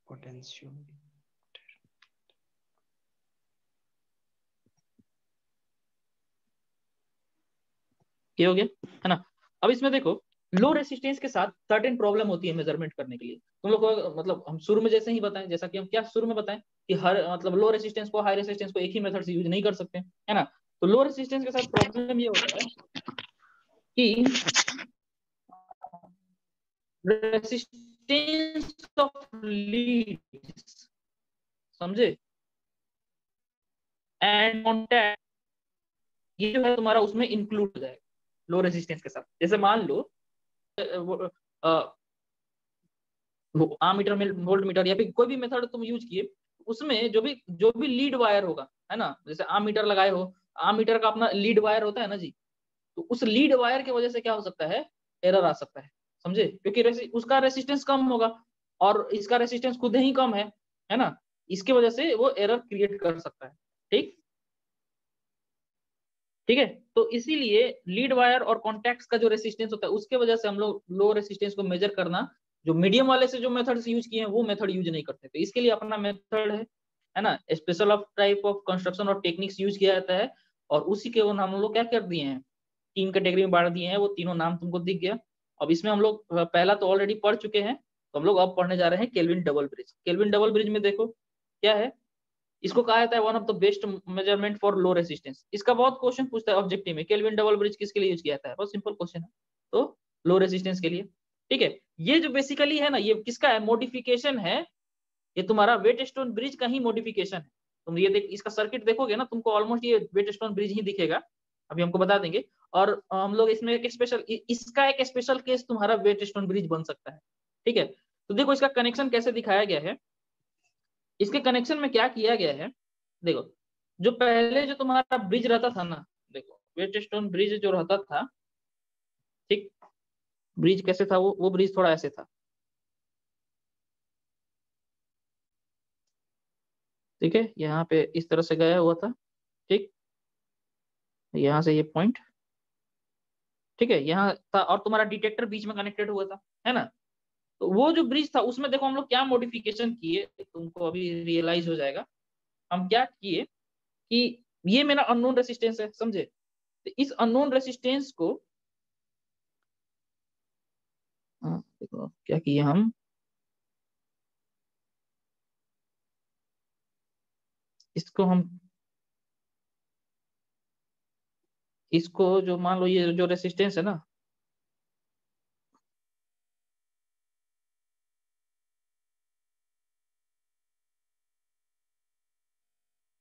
Speaker 2: Potential.
Speaker 1: ये हो गया, है ना। अब इसमें देखो लो रेसिस्टेंस के साथ सर्टेन प्रॉब्लम होती है मेजरमेंट करने के लिए। तुम लोग को मतलब हम शुरू में जैसे ही बताएं, जैसा कि हम क्या शुरू में बताएं कि हर मतलब लो रेसिस्टेंस को हाई रेसिस्टेंस को एक ही मेथड से यूज नहीं कर सकते, है ना। तो लो रेसिस्टेंस के साथ प्रॉब्लम ये होता है कि रेसिस्टेंस ऑफ लीड्स, समझे, एंड कॉन्टैक्ट, ये जो है तुम्हारा उसमें इंक्लूड हो जाएगा लो रेसिस्टेंस के साथ। जैसे मान लो आमीटर में वोल्ट मीटर या फिर कोई भी मेथड तुम यूज किए, उसमें जो भी लीड वायर होगा, है ना, जैसे आमीटर लगाए हो, आमीटर का अपना लीड वायर होता है ना जी, तो उस लीड वायर की वजह से क्या हो सकता है, एरर आ सकता है, समझे, क्योंकि उसका रेसिस्टेंस कम होगा और इसका रेसिस्टेंस खुद ही कम है ना, इसकी वजह से वो एरर क्रिएट कर सकता है। ठीक ठीक है, तो इसीलिए लीड वायर और कॉन्टैक्ट्स का जो रेसिस्टेंस होता है उसके वजह से हम लोग लो रेसिस्टेंस को मेजर करना, जो मीडियम वाले से जो मेथड्स यूज किए हैं वो मेथड यूज नहीं करते। तो इसके लिए अपना मेथड है ना, special of type of construction और टेक्निक्स यूज किया जाता है। और उसी के हम लोग क्या कर दिए हैं, 3 कैटेगरी में बांट दिए हैं, वो तीनों नाम तुमको दिख गया। अब इसमें हम लोग पहला तो ऑलरेडी पढ़ चुके हैं, तो हम लोग अब पढ़ने जा रहे हैं kelvin double bridge. Kelvin double bridge में देखो क्या है, इसको कहा जाता है one of the best measurement for low resistance. इसका बहुत क्वेश्चन पूछता है ऑब्जेक्टिव में, केल्विन डबल ब्रिज किसके लिए यूज किया जाता है, बहुत सिंपल क्वेश्चन है, तो लो रेसिस्टेंस के लिए। ठीक है, ये जो बेसिकली है ना, ये किसका है, मॉडिफिकेशन है, ये तुम्हारा वेट स्टोन ब्रिज का ही मॉडिफिकेशन है। तुम ये देख, इसका सर्किट देखोगे ना, तुमको ऑलमोस्ट ये वेट स्टोन ब्रिज ही दिखेगा, अभी हमको बता देंगे। और हम लोग इसमें एक स्पेशल, इसका एक स्पेशल केस तुम्हारा वेट स्टोन ब्रिज बन सकता है। ठीक है, तो देखो इसका कनेक्शन कैसे दिखाया गया है। इसके कनेक्शन में क्या किया गया है, देखो जो पहले जो तुम्हारा ब्रिज रहता था ना, देखो वेट स्टोन ब्रिज जो रहता था, ठीक, ब्रिज कैसे था, वो ब्रिज थोड़ा ऐसे था, ठीक है, यहाँ पे इस तरह से गया हुआ था, ठीक, यहाँ से ये पॉइंट, ठीक है, यहाँ था, और तुम्हारा डिटेक्टर बीच में कनेक्टेड हुआ था, है ना। तो वो जो ब्रिज था उसमें देखो हम लोग क्या मॉडिफिकेशन किए, तुमको अभी रियलाइज हो जाएगा। हम क्या किए कि ये मेरा अननोन रेसिस्टेंस है, समझे, तो इस अननोन रेसिस्टेंस को देखो क्या किए हम, इसको हम, इसको जो मान लो ये जो रेसिस्टेंस है ना,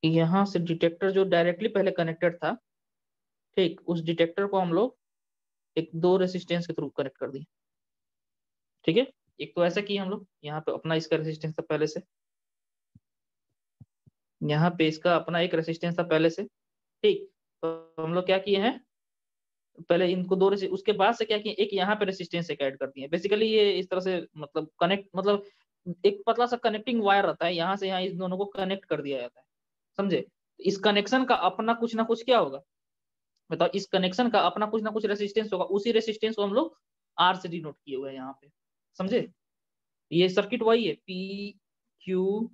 Speaker 1: यहाँ से डिटेक्टर जो डायरेक्टली पहले कनेक्टेड था, ठीक, उस डिटेक्टर को हम लोग एक 2 रेसिस्टेंस के थ्रू कनेक्ट कर दिए। ठीक है, एक तो ऐसा किया हम लोग, यहाँ पे अपना इसका रेसिस्टेंस था पहले से, यहाँ पे इसका अपना एक रेसिस्टेंस था पहले से, ठीक, तो हम लोग क्या किए हैं, पहले इनको 2 उसके बाद से क्या किए, एक यहाँ पे रेसिस्टेंस एक ऐड कर दिए। बेसिकली ये इस तरह से मतलब कनेक्ट, मतलब एक पतला सा कनेक्टिंग वायर रहता है, यहाँ से यहाँ इस दोनों को कनेक्ट कर दिया जाता है, समझे। इस कनेक्शन का अपना कुछ ना कुछ क्या होगा, बताओ, इस कनेक्शन का अपना कुछ ना कुछ रेसिस्टेंस होगा, उसी रेसिस्टेंस को हम लोग आर से डिनोट किए हुए हैं यहाँ पे, समझे। ये सर्किट वही है, पी क्यू,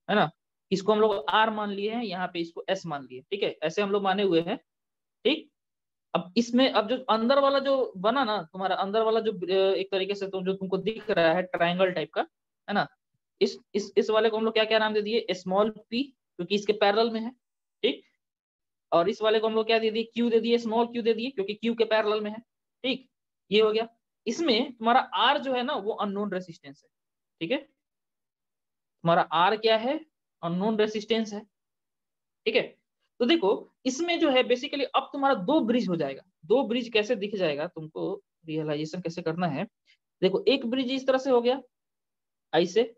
Speaker 1: है ना, इसको हम लोग आर मान लिए हैं, यहाँ पे इसको एस मान लिए, ठीक है, ऐसे हम लोग माने हुए हैं। ठीक, अब इसमें अब जो अंदर वाला जो बना ना तुम्हारा, अंदर वाला जो एक तरीके से जो तुमको दिख रहा है ट्राइंगल टाइप का, है ना, इस वाले को हम लोग क्या क्या नाम दे दिए, स्मॉल पी, क्योंकि इसके पैरेलल में है, ठीक, और इस वाले को हम लोग क्या दे दिए, क्यू दे दिए, स्मॉल क्यू दे दिए, क्योंकि क्यू के पैरेलल में है। ठीक, ये हो गया। इसमें तुम्हारा आर जो है ना वो अननोन रेसिस्टेंस है, ठीक है, तुम्हारा आर क्या है, अननोन रेसिस्टेंस है। ठीक है, तो देखो इसमें जो है बेसिकली अब तुम्हारा 2 ब्रिज हो जाएगा। 2 ब्रिज कैसे दिख जाएगा, तुमको रियलाइजेशन कैसे करना है, देखो एक ब्रिज इस तरह से हो गया ऐसे,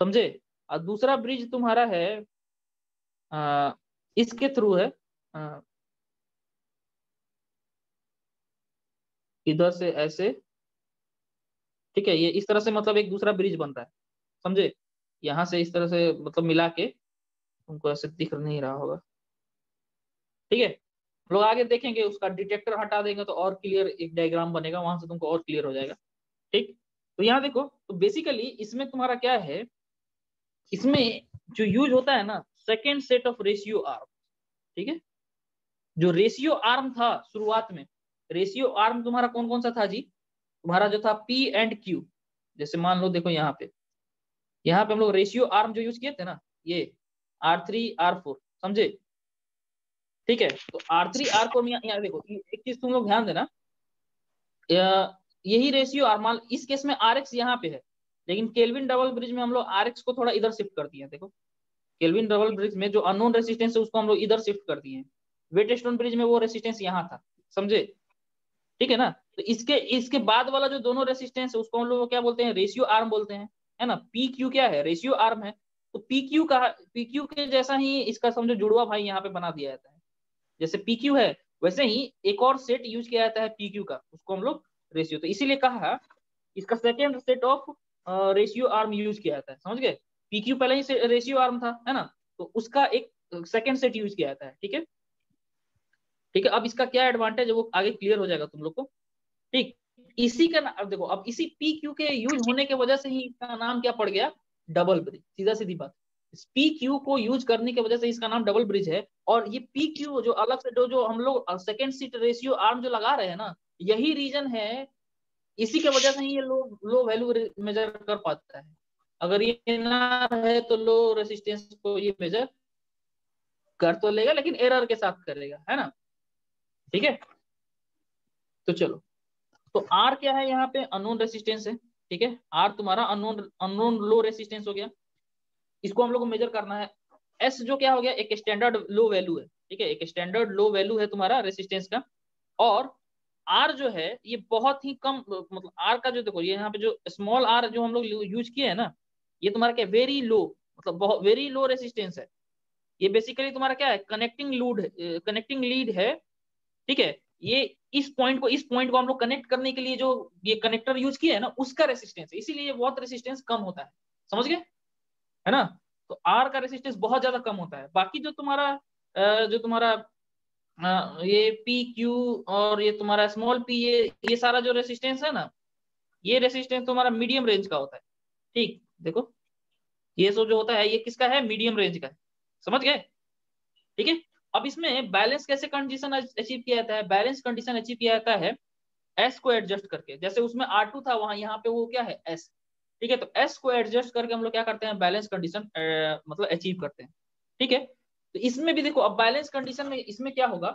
Speaker 1: समझे, और दूसरा ब्रिज तुम्हारा है आ, इसके थ्रू है, आ, इधर से ऐसे, ठीक है, ये इस तरह से मतलब एक दूसरा ब्रिज बन रहा है, समझे, यहाँ से इस तरह से मतलब मिला के, तुमको ऐसे दिख नहीं रहा होगा, ठीक है, लोग आगे देखेंगे, उसका डिटेक्टर हटा देंगे तो और क्लियर एक डायग्राम बनेगा, वहां से तुमको और क्लियर हो जाएगा। ठीक, तो यहाँ देखो, तो बेसिकली इसमें तुम्हारा क्या है, इसमें जो यूज होता है ना, second set of ratio are, ठीक है, जो रेशियो आर्म था शुरुआत में, रेशियो आर्म तुम्हारा कौन कौन सा था जी? तुम्हारा जो था P एंड Q। जैसे मान लो देखो यहाँ पे हम लोग रेशियो आर्म जो यूज किए थे ना, ये R3 R4, समझे? ठीक है, तो R3 R4 में यहाँ देखो एक चीज तुम लोग ध्यान देना, यही रेशियो आर्म, इस केस में RX यहाँ पे है, लेकिन केल्विन डबल ब्रिज में हम लोग RX को थोड़ा इधर शिफ्ट कर दिए। देखो केल्विन डबल ब्रिज में जो अननोन रेसिस्टेंस है उसको हम लोग इधर शिफ्ट कर दिए हैं, वेटस्टोन ब्रिज में वो रेसिस्टेंस यहाँ था, समझे? ठीक है ना? तो इसके बाद वाला जो दोनों रेसिस्टेंस है उसको हम लोग क्या बोलते हैं? रेशियो आर्म बोलते हैं, है ना? PQ क्या है? रेशियो आर्म है। तो PQ के जैसा ही इसका समझो जुड़वा भाई यहाँ पे बना दिया जाता है। जैसे PQ है वैसे ही एक और सेट यूज किया जाता है PQ का, उसको हम लोग रेशियो, तो इसीलिए कहा इसका second set of ratio arm use किया जाता है, समझ गए? PQ पहले ही रेशियो आर्म था, है ना? तो उसका एक सेकेंड सेट यूज किया जाता है। ठीक है, ठीक है। अब इसका क्या एडवांटेज है वो आगे क्लियर हो जाएगा तुम लोग को। ठीक, इसी का अब देखो, अब इसी PQ के यूज होने के वजह से ही इसका नाम क्या पड़ गया? Double bridge. सीधा सीधी बात, PQ को यूज करने की वजह से इसका नाम डबल ब्रिज है। और ये PQ जो अलग से जो हम लोग सेकेंड सीट रेशियो आर्म जो लगा रहे हैं ना, यही रीजन है, इसी के वजह से ही ये लो वैल्यू मेजर कर पाता है। अगर ये ना रहे तो लो रेसिस्टेंस को ये मेजर कर तो लेगा लेकिन एरर के साथ करेगा, है ना? ठीक है, तो चलो, तो R क्या है? यहाँ पे अननोन रेसिस्टेंस है। ठीक है, R तुम्हारा अननोन लो रेसिस्टेंस हो गया, इसको हम लोग को मेजर करना है। S जो क्या हो गया? एक स्टैंडर्ड लो वैल्यू है। ठीक है, एक स्टैंडर्ड लो वैल्यू है तुम्हारा रेसिस्टेंस का। और R जो है ये बहुत ही कम, मतलब R का जो देखो ये यहाँ पे जो स्मॉल r जो हम लोग यूज किए हैं ना, ये तुम्हारा क्या? वेरी लो, मतलब बहुत वेरी लो रेसिस्टेंस है। ये बेसिकली तुम्हारा क्या है? कनेक्टिंग लीड है। ठीक है, ये इस पॉइंट को हम लोग कनेक्ट करने के लिए जो ये कनेक्टर यूज किया है ना, उसका रेसिस्टेंस है, इसीलिए ये बहुत रेसिस्टेंस कम होता है, समझ गए? है ना? तो आर का रेसिस्टेंस बहुत ज्यादा कम होता है। बाकी जो तुम्हारा ये पी क्यू और ये तुम्हारा स्मॉल पी, ये सारा जो रेसिस्टेंस है ना, ये रेसिस्टेंस तुम्हारा मीडियम रेंज का होता है। ठीक, देखो ये जो होता है ये किसका है? मीडियम रेंज का है, समझ गए? ठीक है, अब इसमें बैलेंस कैसे कंडीशन अचीव किया जाता है? बैलेंस कंडीशन अचीव किया जाता है एस को एडजस्ट करके। जैसे उसमें R2 था, वहां यहाँ पे वो क्या है? एस। ठीक है, तो एस को एडजस्ट करके हम लोग क्या करते हैं? बैलेंस कंडीशन मतलब अचीव करते हैं। ठीक है, तो इसमें भी देखो, अब बैलेंस कंडीशन में इसमें क्या होगा?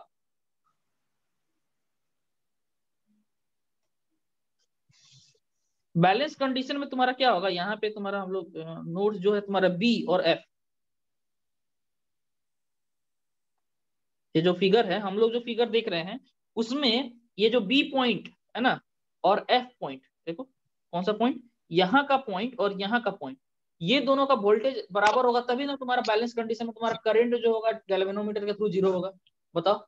Speaker 1: बैलेंस कंडीशन में तुम्हारा क्या होगा? यहाँ पे तुम्हारा हम लोग नोड्स जो है तुम्हारा बी और एफ, ये जो फिगर है, हम लोग जो फिगर देख रहे हैं उसमें ये जो बी पॉइंट है ना और एफ पॉइंट, देखो कौन सा पॉइंट? यहाँ का पॉइंट और यहाँ का पॉइंट, ये दोनों का वोल्टेज बराबर होगा तभी ना तुम्हारा बैलेंस कंडीशन में तुम्हारा करंट जो होगा गैल्वेनोमीटर के थ्रू 0 होगा। बताओ,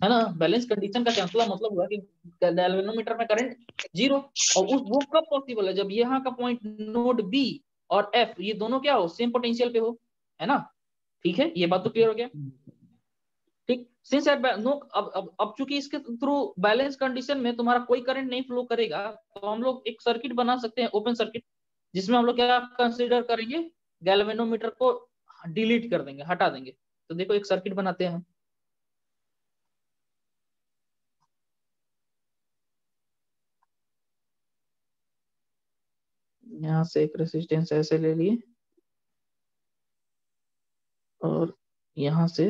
Speaker 1: है ना? बैलेंस कंडीशन का क्या मतलब हुआ कि गैल्वेनोमीटर में करंट 0। और वो कब पॉसिबल है? जब यहाँ का पॉइंट नोड बी और एफ ये दोनों क्या हो? सेम पोटेंशियल पे हो, है ना? ठीक है, ये बात तो क्लियर हो गया। ठीक, सिंस एट नो, अब चूंकि इसके थ्रू बैलेंस कंडीशन में तुम्हारा कोई करंट नहीं फ्लो करेगा, तो हम लोग एक सर्किट बना सकते हैं, ओपन सर्किट, जिसमें हम लोग क्या कंसीडर करेंगे? गैल्वेनोमीटर को डिलीट कर देंगे, हटा देंगे। तो देखो एक सर्किट बनाते हैं। यहाँ से एक रेसिस्टेंस ऐसे ले लिए और यहाँ से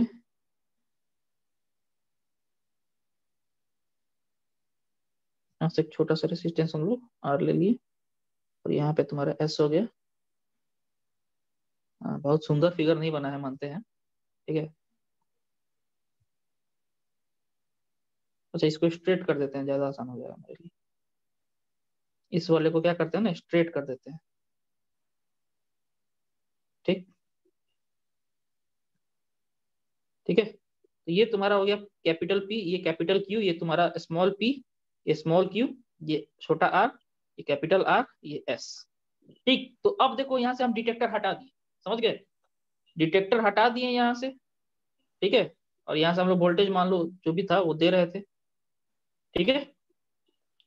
Speaker 1: एक छोटा सा रेसिस्टेंस हम लोग आर ले लिए और यहाँ पे तुम्हारा एस हो गया। बहुत सुंदर फिगर नहीं बना है, मानते हैं। ठीक है, अच्छा इसको स्ट्रेट कर देते हैं, ज्यादा आसान हो जाएगा मेरे लिए। इस वाले को क्या करते हैं ना, स्ट्रेट कर देते हैं। ठीक, ठीक है, तो ये तुम्हारा हो गया कैपिटल P, ये कैपिटल Q, ये तुम्हारा स्मॉल p, ये स्मॉल q, ये छोटा r, ये कैपिटल R, ये s। ठीक, तो अब देखो यहाँ से हम डिटेक्टर हटा दिए, समझ गए? डिटेक्टर हटा दिए यहाँ से। ठीक है, और यहाँ से हम लोग वोल्टेज मान लो जो भी था वो दे रहे थे। ठीक है,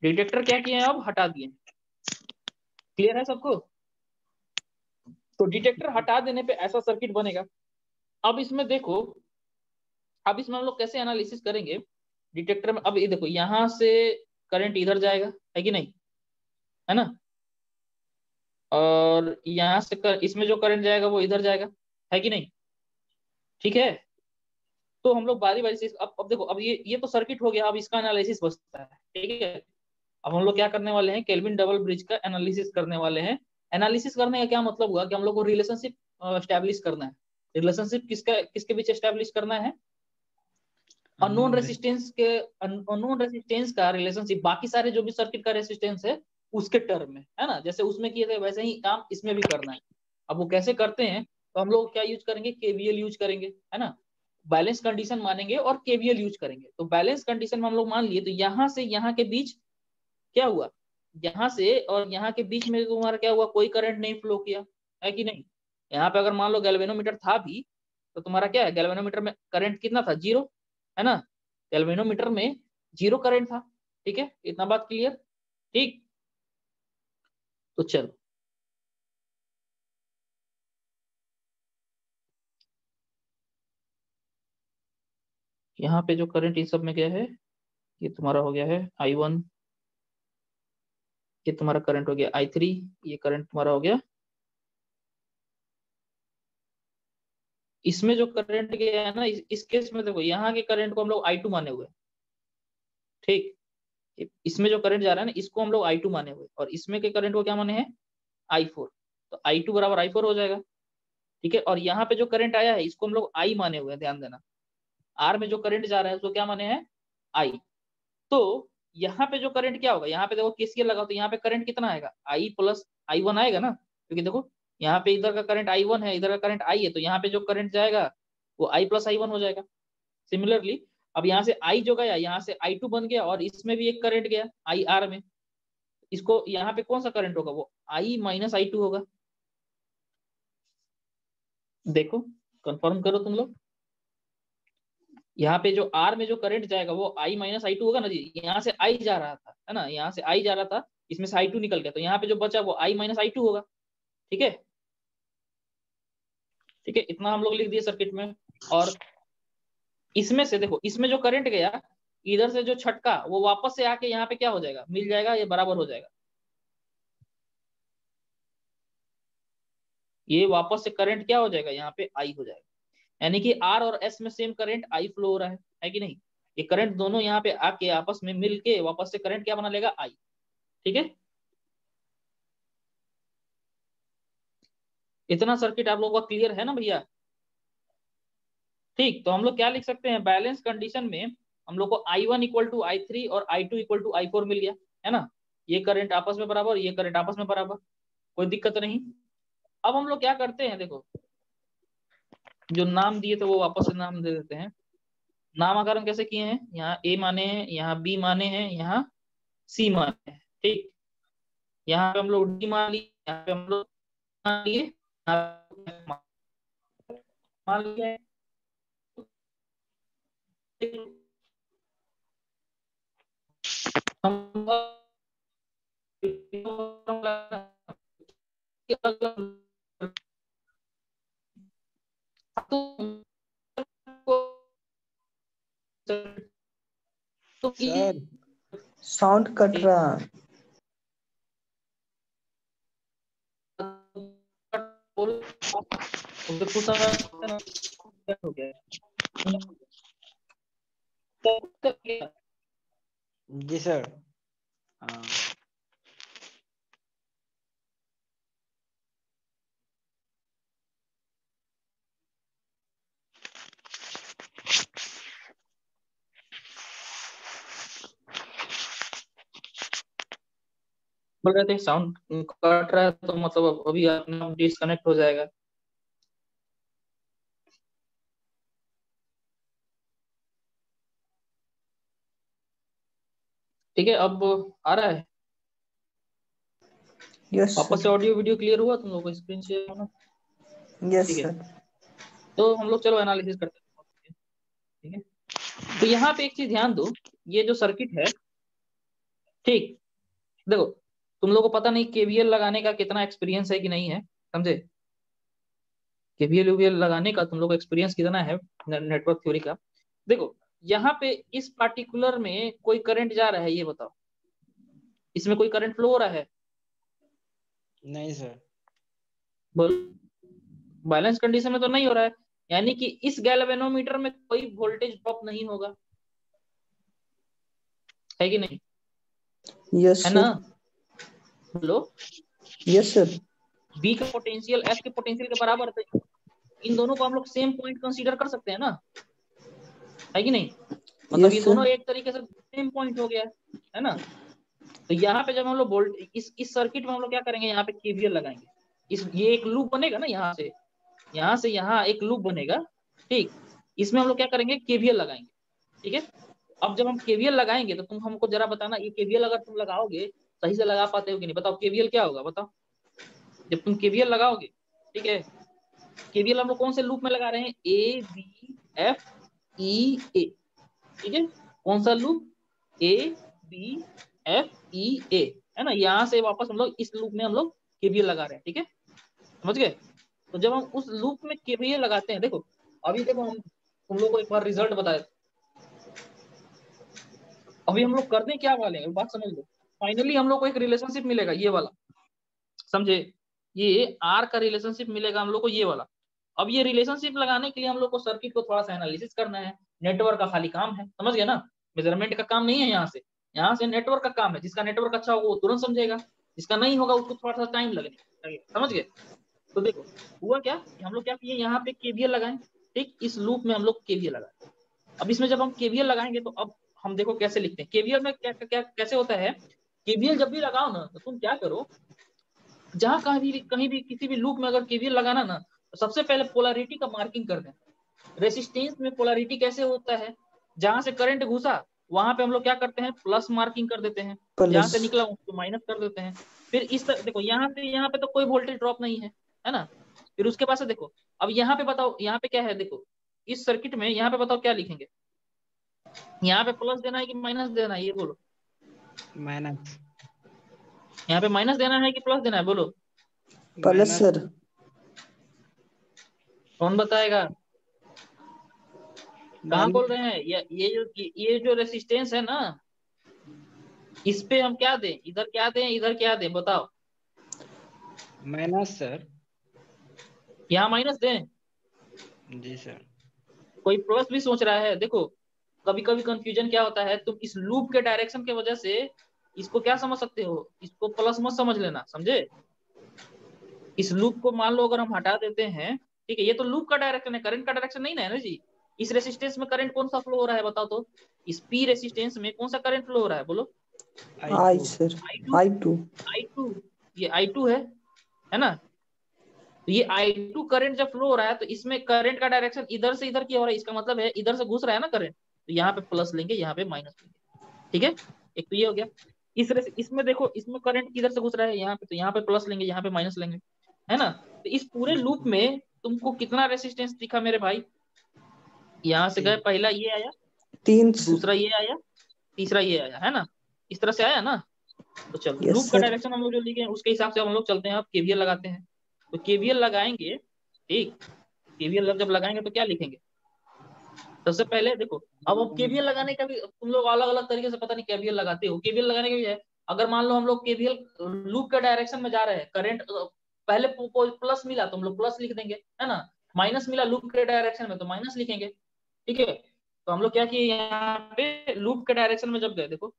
Speaker 1: डिटेक्टर क्या किए हैं? अब हटा दिए। क्लियर है सबको? तो डिटेक्टर हटा देने पे ऐसा सर्किट बनेगा। अब इसमें देखो, अब इसमें हम लोग कैसे एनालिसिस करेंगे डिटेक्टर में? अब ये देखो, यहाँ से करंट इधर जाएगा, है कि नहीं, है ना, और यहाँ से इसमें जो करंट जाएगा वो इधर जाएगा, है कि नहीं, ठीक है। तो हम लोग बारी बारी से अब देखो, अब ये तो सर्किट हो गया, अब इसका एनालिसिस बचता है, ठीक है। अब हम लोग क्या करने वाले हैं, केल्विन डबल ब्रिज का एनालिसिस करने वाले हैं। एनालिसिस करने का क्या मतलब हुआ कि हम लोग को रिलेशनशिप स्टैब्लिश करना है। रिलेशनशिप किसके बीच स्टैब्लिश करना है? अननोन रेसिस्टेंस के, अननोन रेसिस्टेंस का रिलेशनशिप बाकी सारे जो भी सर्किट का रेसिस्टेंस है उसके टर्म में, है ना। जैसे उसमें किए थे वैसे ही काम इसमें भी करना है। अब वो कैसे करते हैं, तो हम लोग क्या यूज करेंगे, केवीएल यूज करेंगे, है ना। बैलेंस कंडीशन मानेंगे और केवीएल यूज करेंगे। तो बैलेंस कंडीशन में हम लोग मान लिए, तो यहाँ से यहाँ के बीच क्या हुआ, यहाँ से और यहाँ के बीच में तुम्हारा क्या हुआ, कोई करंट नहीं फ्लो किया, है कि नहीं। यहाँ पे अगर मान लो गैल्वेनोमीटर था भी, तो तुम्हारा क्या है, गैल्वेनोमीटर में करंट कितना था, 0, है ना। गैल्वेनोमीटर में 0 करंट था, ठीक है, इतना बात क्लियर, ठीक। तो चलो, यहाँ पे जो करंट इस सब में क्या है, ये तुम्हारा हो गया है I1, ये तुम्हारा करंट हो गया I3, ये करंट तुम्हारा हो गया। इसमें जो करंट गया है ना, इस केस में देखो, यहाँ के करंट को हम लोग I2 माने हुए, ठीक। इसमें जो करंट जा रहा है ना, इसको हम लोग I2 माने हुए, और इसमें के करंट को क्या माने हैं, I4। तो I2 बराबर I4 हो जाएगा, ठीक है। और यहाँ पे जो करंट आया है इसको हम लोग I माने हुए हैं, ध्यान देना। R में जो करंट जा रहा है उसको क्या माने हैं, I। तो यहाँ पे जो करंट क्या होगा, यहाँ पे देखो केसीएल लगाओ, तो यहाँ पे करंट कितना आएगा, I प्लस I1 आएगा ना, क्योंकि देखो यहाँ पे इधर का करंट I1 है, इधर का करंट I है, तो यहाँ पे जो करंट जाएगा वो I प्लस I1 हो जाएगा। सिमिलरली अब यहाँ से I जो गया, यहाँ से I2 बन गया, और इसमें भी एक करंट गया IR में, इसको यहाँ पे कौन सा करंट होगा, वो I माइनस I2 होगा। देखो कंफर्म करो तुम लोग, यहाँ पे जो R में जो करंट जाएगा वो I माइनस I2 होगा ना जी। यहाँ से I जा रहा था, है ना, यहाँ से I जा रहा था, इसमें से I2 निकल गया, तो यहाँ पे जो बचा वो I माइनस I2 होगा, ठीक है, ठीक है। इतना हम लोग लिख दिए सर्किट में। और इसमें से देखो, इसमें जो करंट गया इधर से जो छटका, वो वापस से आके यहाँ पे क्या हो जाएगा, मिल जाएगा, ये बराबर हो जाएगा। ये वापस से करंट क्या हो जाएगा, यहाँ पे I हो जाएगा, यानी कि R और S में सेम करंट I फ्लो हो रहा है कि नहीं। ये करंट दोनों यहाँ पे आके आपस में मिल के वापस से करंट क्या बना लेगा, I, ठीक है। इतना सर्किट आप लोगों का क्लियर है ना भैया, ठीक। तो हम लोग क्या लिख सकते हैं, बैलेंस कंडीशन में हम लोग को I1 इक्वल टू I3 और I2 इक्वल टू I4 मिल गया, है ना। ये करंट आपस में बराबर, ये करंट आपस में बराबर, कोई दिक्कत नहीं। अब हम लोग क्या करते हैं, देखो जो नाम दिए थे वो वापस से नाम दे देते हैं। नामकरण कैसे किए हैं, यहाँ A माने हैं, यहाँ B माने हैं, यहाँ C माने हैं, ठीक। यहाँ पे हम लोग D मान लिए, यहाँ पे हम लोग मान लिए, यहाँ पे मान लिए, हम तो
Speaker 2: सर
Speaker 3: साउंड कट रहा।
Speaker 1: हो गया।
Speaker 2: जी सर। हाँ
Speaker 1: बोल रहे थे साउंड कट रहा है, तो मतलब अभी अपने आप डिस्कनेक्ट हो जाएगा। ठीक है, अब आ रहा है
Speaker 3: यस
Speaker 1: वापस से,
Speaker 3: सर।
Speaker 1: ऑडियो वीडियो क्लियर हुआ तुम लोग को, स्क्रीन शेयर होना,
Speaker 3: यस
Speaker 1: ठीक है।
Speaker 3: सर।
Speaker 1: तो हम लोग चलो एनालिसिस करते हैं, ठीक है। तो यहाँ पे एक चीज ध्यान दो, ये जो सर्किट है, ठीक, देखो तुम लोग को पता नहीं केवीएल लगाने का कितना एक्सपीरियंस है कि नहीं है, समझे। केवीएल यूवीएल लगाने का तुम लोग को एक्सपीरियंस कितना है नेटवर्क थ्योरी का। देखो यहाँ पे इस पार्टिकुलर में कोई करंट जा रहा है, ये बताओ, इसमें कोई करंट फ्लो हो रहा है?
Speaker 2: नहीं सर।
Speaker 1: बोलो, बैलेंस कंडीशन में तो नहीं हो रहा है, यानी कि इस गैल्वेनोमीटर में कोई वोल्टेज ड्रॉप नहीं होगा, है कि नहीं?
Speaker 3: यस
Speaker 1: है ना?
Speaker 3: सर।
Speaker 1: बोलो,
Speaker 3: यस सर।
Speaker 1: बी का पोटेंशियल एफ के पोटेंशियल के बराबर है, इन दोनों को हम लोग सेम पॉइंट कंसीडर कर सकते हैं ना, है कि नहीं? मतलब ये
Speaker 3: यस
Speaker 1: दोनों
Speaker 3: सर।
Speaker 1: एक तरीके से सेम पॉइंट हो गया है ना? तो यहाँ पे जब हम लोग वोल्ट इस सर्किट में हम लोग क्या करेंगे, यहाँ पे केवीएल लगाएंगे। ये एक लूप बनेगा ना, यहाँ से यहाँ एक लूप बनेगा, ठीक। इसमें हम लोग क्या करेंगे, केवीएल लगाएंगे, ठीक है। अब जब हम केवीएल लगाएंगे तो तुम हमको जरा बताना, ये केवीएल अगर तुम लगाओगे सही से लगा पाते हो कि नहीं, बताओ केवीएल क्या होगा, बताओ। जब तुम केवीएल लगाओगे, ठीक है, केवीएल हम लोग कौन से लूप में लगा रहे हैं, ए बी एफ ई ए, ठीक है। कौन सा loop, A B F E A, है ना। यहाँ से वापस हम लोग इस लूप में हम लोग केवीएल लगा रहे हैं, ठीक है, समझ गए। तो जब हम उस लूप में केवीएल लगाते हैं, देखो अभी देखो हम तुम लोग को एक बार रिजल्ट बताए, अभी हम लोग करने क्या वाले हैं बात समझ लो। फाइनली हम लोग को एक रिलेशनशिप मिलेगा, ये वाला, समझे, ये आर का रिलेशनशिप मिलेगा हम लोग को, ये वाला। अब ये रिलेशनशिप लगाने के लिए हम लोग को सर्किट को थोड़ा सा एनालिसिस करना है, नेटवर्क का खाली काम है, समझ गए ना। मेजरमेंट का काम नहीं है, यहाँ से नेटवर्क का काम है। जिसका नेटवर्क अच्छा होगा वो तुरंत समझेगा, जिसका नहीं होगा उसको थोड़ा सा टाइम लगेगा, समझ गए। तो देखो हुआ क्या, हम लोग क्या किए, यहाँ पे केवीएल लगाएं, ठीक, इस लूप में हम लोग केवीएल लगाए। अब इसमें जब हम केवीएल लगाएंगे तो अब हम देखो कैसे लिखते हैं केवीएल में, कैसे होता है। केवीएल जब भी लगाओ ना तो तुम क्या करो, जहां कहीं भी किसी भी लूप में अगर केवीएल लगाना ना, तो सबसे पहले पोलैरिटी का मार्किंग कर दें। रेसिस्टेंस में पोलैरिटी कैसे होता है, जहां से करंट घुसा वहां पे हम लोग क्या करते हैं, प्लस मार्किंग कर देते हैं, जहां
Speaker 3: प्लस।
Speaker 1: से निकला उसको माइनस कर देते हैं। फिर इस तरह देखो, यहाँ से यहाँ पे तो कोई वोल्टेज ड्रॉप नहीं है ना। फिर उसके बाद से देखो, अब यहाँ पे बताओ, यहाँ पे क्या है, देखो इस सर्किट में यहाँ पे बताओ क्या लिखेंगे, यहाँ पे प्लस देना है कि माइनस देना है, ये बोलो।
Speaker 2: माइनस।
Speaker 1: यहाँ पे माइनस देना है कि प्लस देना है, बोलो।
Speaker 3: Plus sir.
Speaker 1: कौन बताएगा, कहाँ बोल
Speaker 2: माइनस।
Speaker 1: रहे हैं, ये जो रेसिस्टेंस है ना, इस पे हम क्या दें, इधर क्या दें, इधर क्या दें, बताओ।
Speaker 2: Minus sir.
Speaker 1: यहाँ माइनस दें,
Speaker 2: जी सर।
Speaker 1: कोई प्लस भी सोच रहा है। देखो कभी कभी कंफ्यूजन क्या होता है, तुम इस लूप के डायरेक्शन के वजह से इसको क्या समझ सकते हो, इसको प्लस मत समझ लेना, समझे। इस लूप को मान लो अगर हम हटा देते हैं, ठीक है, ये तो लूप का डायरेक्शन है, करंट का डायरेक्शन नहीं ना है ना जी। इस रेसिस्टेंस में करंट कौन सा फ्लो हो रहा है बताओ तो, इस पी रेसिस्टेंस में कौन सा करंट फ्लो हो रहा है, बोलो।
Speaker 3: I sir.
Speaker 1: I two,
Speaker 3: I two.
Speaker 1: I two, ये आई टू है ना। तो ये I2 करंट जब फ्लो हो रहा है तो इसमें करंट का डायरेक्शन इधर से इधर की हो रहा है, इसका मतलब है इधर से घुस रहा है ना करंट, तो यहाँ पे प्लस लेंगे, यहाँ पे माइनस लेंगे, ठीक है। एक तो ये हो गया। इसमें देखो, इसमें करंट किधर से घुस रहा है, यहाँ पे, तो यहाँ पे प्लस लेंगे, यहाँ पे माइनस लेंगे, है ना। तो इस पूरे लूप में तुमको कितना रेसिस्टेंस दिखा मेरे भाई, यहाँ से गए, पहला ये आया,
Speaker 3: 3।
Speaker 1: दूसरा ये आया, तीसरा ये आया, है ना। इस तरह से आया ना। तो चलो
Speaker 3: यस
Speaker 1: लूप का
Speaker 3: सर।
Speaker 1: डायरेक्शन हम लोग जो लिखे हैं उसके हिसाब से हम लोग चलते हैं, अब केवीएल लगाते हैं। तो केवीएल लगाएंगे, ठीक, केवीएल जब लगाएंगे तो क्या लिखेंगे, सबसे पहले देखो। अब केवीएल लगाने का भी तुम लोग अलग अलग तरीके से पता नहीं केवीएल लगाते हो, केवीएल लगाने का भी है। अगर मान लो हम लोग केवीएल लूप के डायरेक्शन में जा रहे हैं, करंट पहले प्लस मिला तो हम लोग प्लस लिख देंगे, है ना। माइनस मिला लूप के डायरेक्शन में तो माइनस लिखेंगे, ठीक है। तो हम लोग क्या किए, यहाँ पे लूप के डायरेक्शन में जब गए, देखो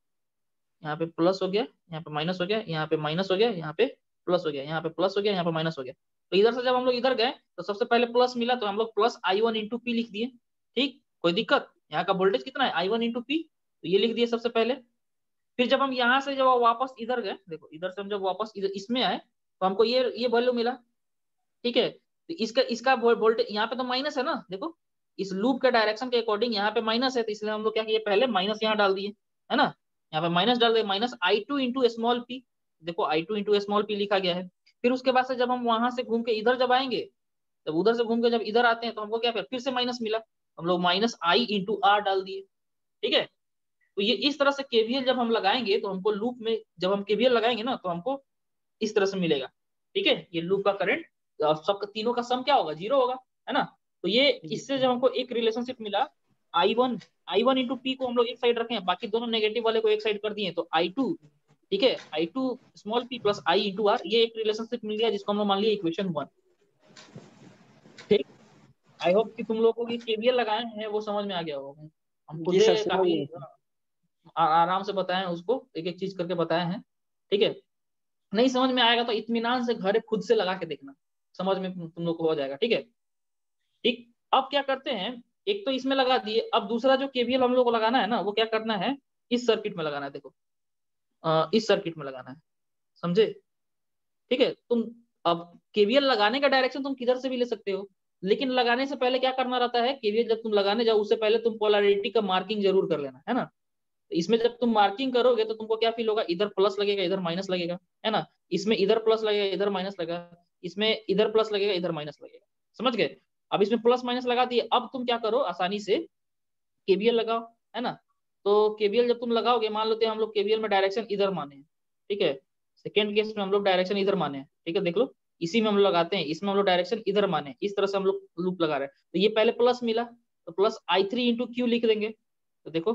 Speaker 1: यहाँ पे प्लस हो गया, यहाँ पे माइनस हो गया, यहाँ पे माइनस हो गया, यहाँ पे प्लस हो गया, यहाँ पे प्लस हो गया, यहाँ पे माइनस हो गया। तो इधर से जब हम लोग इधर गए तो सबसे पहले प्लस मिला तो हम लोग प्लस I1 इंटू पी लिख दिए, ठीक। कोई दिक्कत, यहाँ का वोल्टेज कितना है I1 इंटू पी, तो ये लिख दिए सबसे पहले। फिर जब हम यहाँ से जब वापस इधर गए, देखो इधर से हम जब वापस इधर इसमें आए तो हमको ये वैल्यू मिला, ठीक है। तो इसका इसका वोल्टेज यहाँ पे तो माइनस है ना, देखो इस लूप के डायरेक्शन के अकॉर्डिंग यहाँ पे माइनस है, तो इसलिए हम लोग क्या किए, पहले माइनस यहाँ डाल दिए, है ना। यहाँ पे माइनस डाल दिए, minus I2 into small P, देखो I2 इंटू स्मॉल पी लिखा गया है। फिर उसके बाद से जब हम वहां से घूम के इधर जब आएंगे, जब उधर से घूम के जब इधर आते हैं तो हमको क्या फिर से माइनस मिला, हम लोग माइनस I इंटू आर डाल दिए, ठीक है। तो ये इस तरह से केवीएल जब हम लगाएंगे तो हमको लूप में जब हम केवीएल लगाएंगे ना तो हमको इस तरह से मिलेगा, ठीक है। ये लूप का करंट सब तीनों का सम क्या होगा, 0 होगा, है ना। तो ये इससे जब हमको एक रिलेशनशिप मिला, I1 इंटू पी को हम लोग एक साइड रखे हैं, बाकी दोनों नेगेटिव वाले को एक साइड कर दिए, तो I2, ठीक है, I2 small p plus I into R, ये एक रिलेशनशिप मिल गया जिसको हम लोग मान लिया इक्वेशन 1। ठीक, आई होप कि तुम लोगों को केवीएल लगाए हैं वो समझ में आ गया होगा। हम खुद
Speaker 2: जी सर, समझ
Speaker 1: काफी
Speaker 2: गए सर।
Speaker 1: आराम से बताए हैं, उसको एक एक चीज करके बताए हैं। ठीक है, नहीं समझ में आएगा तो इत्मीनान से घर खुद से लगा के देखना, समझ में तुम लोग को हो जाएगा। ठीक है, ठीक, अब क्या करते हैं, एक तो इसमें लगा दिए, अब दूसरा जो केवीएल हम लोग को लगाना है ना, वो क्या करना है, इस सर्किट में लगाना है। देखो इस सर्किट में लगाना है, समझे? ठीक है, तुम अब केवीएल लगाने का डायरेक्शन तुम किधर से भी ले सकते हो, लेकिन लगाने से पहले क्या करना रहता है, केवीएल जब तुम लगाने जाओ उससे पहले तुम पोलैरिटी का मार्किंग जरूर कर लेना, है ना। तो इसमें जब तुम मार्किंग करोगे तो तुमको क्या फील होगा, इधर प्लस लगेगा इधर माइनस लगेगा, है ना। इसमें इधर प्लस लगेगा इधर माइनस लगेगा, इसमें इधर प्लस लगेगा इधर माइनस लगेगा, समझ गए? अब इसमें प्लस माइनस लगा दिए, अब तुम क्या करो, आसानी से केवीएल लगाओ, है ना। तो केवीएल जब तुम लगाओगे, मान लेते हैं हम लोग केवीएल में डायरेक्शन इधर माने हैं, ठीक है, सेकेंड केस में हम लोग डायरेक्शन इधर माने हैं, ठीक है, देख लो, इसी में हम लोग लगाते हैं, इसमें हम लोग डायरेक्शन इधर माने, इस तरह से हम लोग लूप लगा रहे हैं। तो ये पहले प्लस मिला, तो प्लस I3 इंटू क्यू लिख देंगे, तो देखो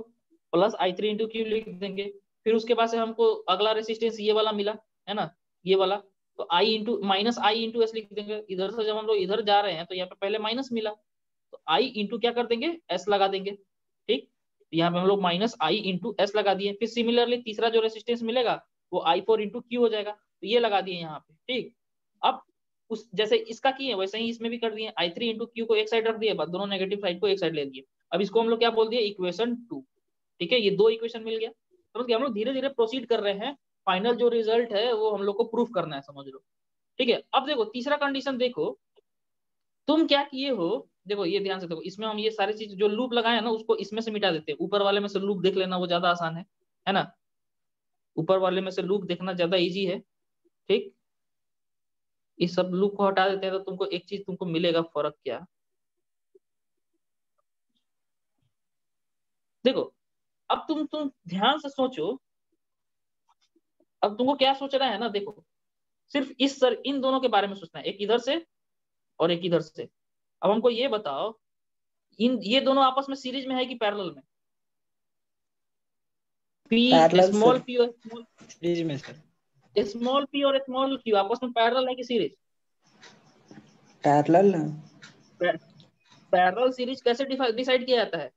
Speaker 1: प्लस I3 इंटू क्यू लिख देंगे। फिर उसके बाद से हमको अगला रेसिस्टेंस ये वाला मिला, है ना, ये वाला, तो I into minus I into S लिख देंगे। इधर से जब हम लोग इधर जा रहे हैं तो यहाँ पे पहले माइनस मिला, तो I इंटू क्या कर देंगे, एस लगा देंगे। ठीक, यहाँ पे हम लोग माइनस आई इंटू एस लगा दिए। फिर सिमिलरली तीसरा जो रेसिस्टेंस मिलेगा वो I4 इंटू क्यू हो जाएगा, तो ये लगा दिए यहाँ पे। ठीक, अब उस जैसे इसका किए वैसे ही इसमें भी कर दिए, I3 इंटू क्यू को एक साइड रख दिए, दोनों नेगेटिव साइड को एक साइड ले दिए। अब इसको हम लोग क्या बोल दिए, इक्वेशन 2। ठीक है, ये दो इक्वेशन मिल गया, समझ गए? हम लोग धीरे धीरे प्रोसीड कर रहे हैं, फाइनल जो रिजल्ट है वो हम लोग को प्रूफ करना है, समझ लो। ठीक है, अब देखो तीसरा कंडीशन, देखो तुम क्या किए हो, देखो ये ध्यान से देखो, इसमें हम ये सारी चीज जो लूप लगाए हैं ना उसको इसमें से मिटा देते हैं, ऊपर वाले में से लूप देख लेना, वो ज्यादा आसान है ना। ऊपर वाले में से लूप देखना ज्यादा इजी है। ठीक, इस सब लूप को हटा देते हैं तो तुमको एक चीज तुमको मिलेगा, फर्क क्या, देखो अब तुम ध्यान से सोचो, अब तुमको क्या सोचना है ना, देखो सिर्फ इन दोनों के बारे में सोचना है, एक इधर से और एक इधर से। अब हमको ये बताओ, ये दोनों आपस में सीरीज में है कि पैरेलल में? P
Speaker 3: parallel
Speaker 1: small
Speaker 3: sir.
Speaker 1: P और
Speaker 2: सीरीज में सर।
Speaker 1: स्मॉल पी और स्मॉल क्यू आपस में पैरेलल है कि सीरीज?
Speaker 3: पैरेलल है
Speaker 1: पैरेलल सीरीज कैसे डिसाइड किया जाता है?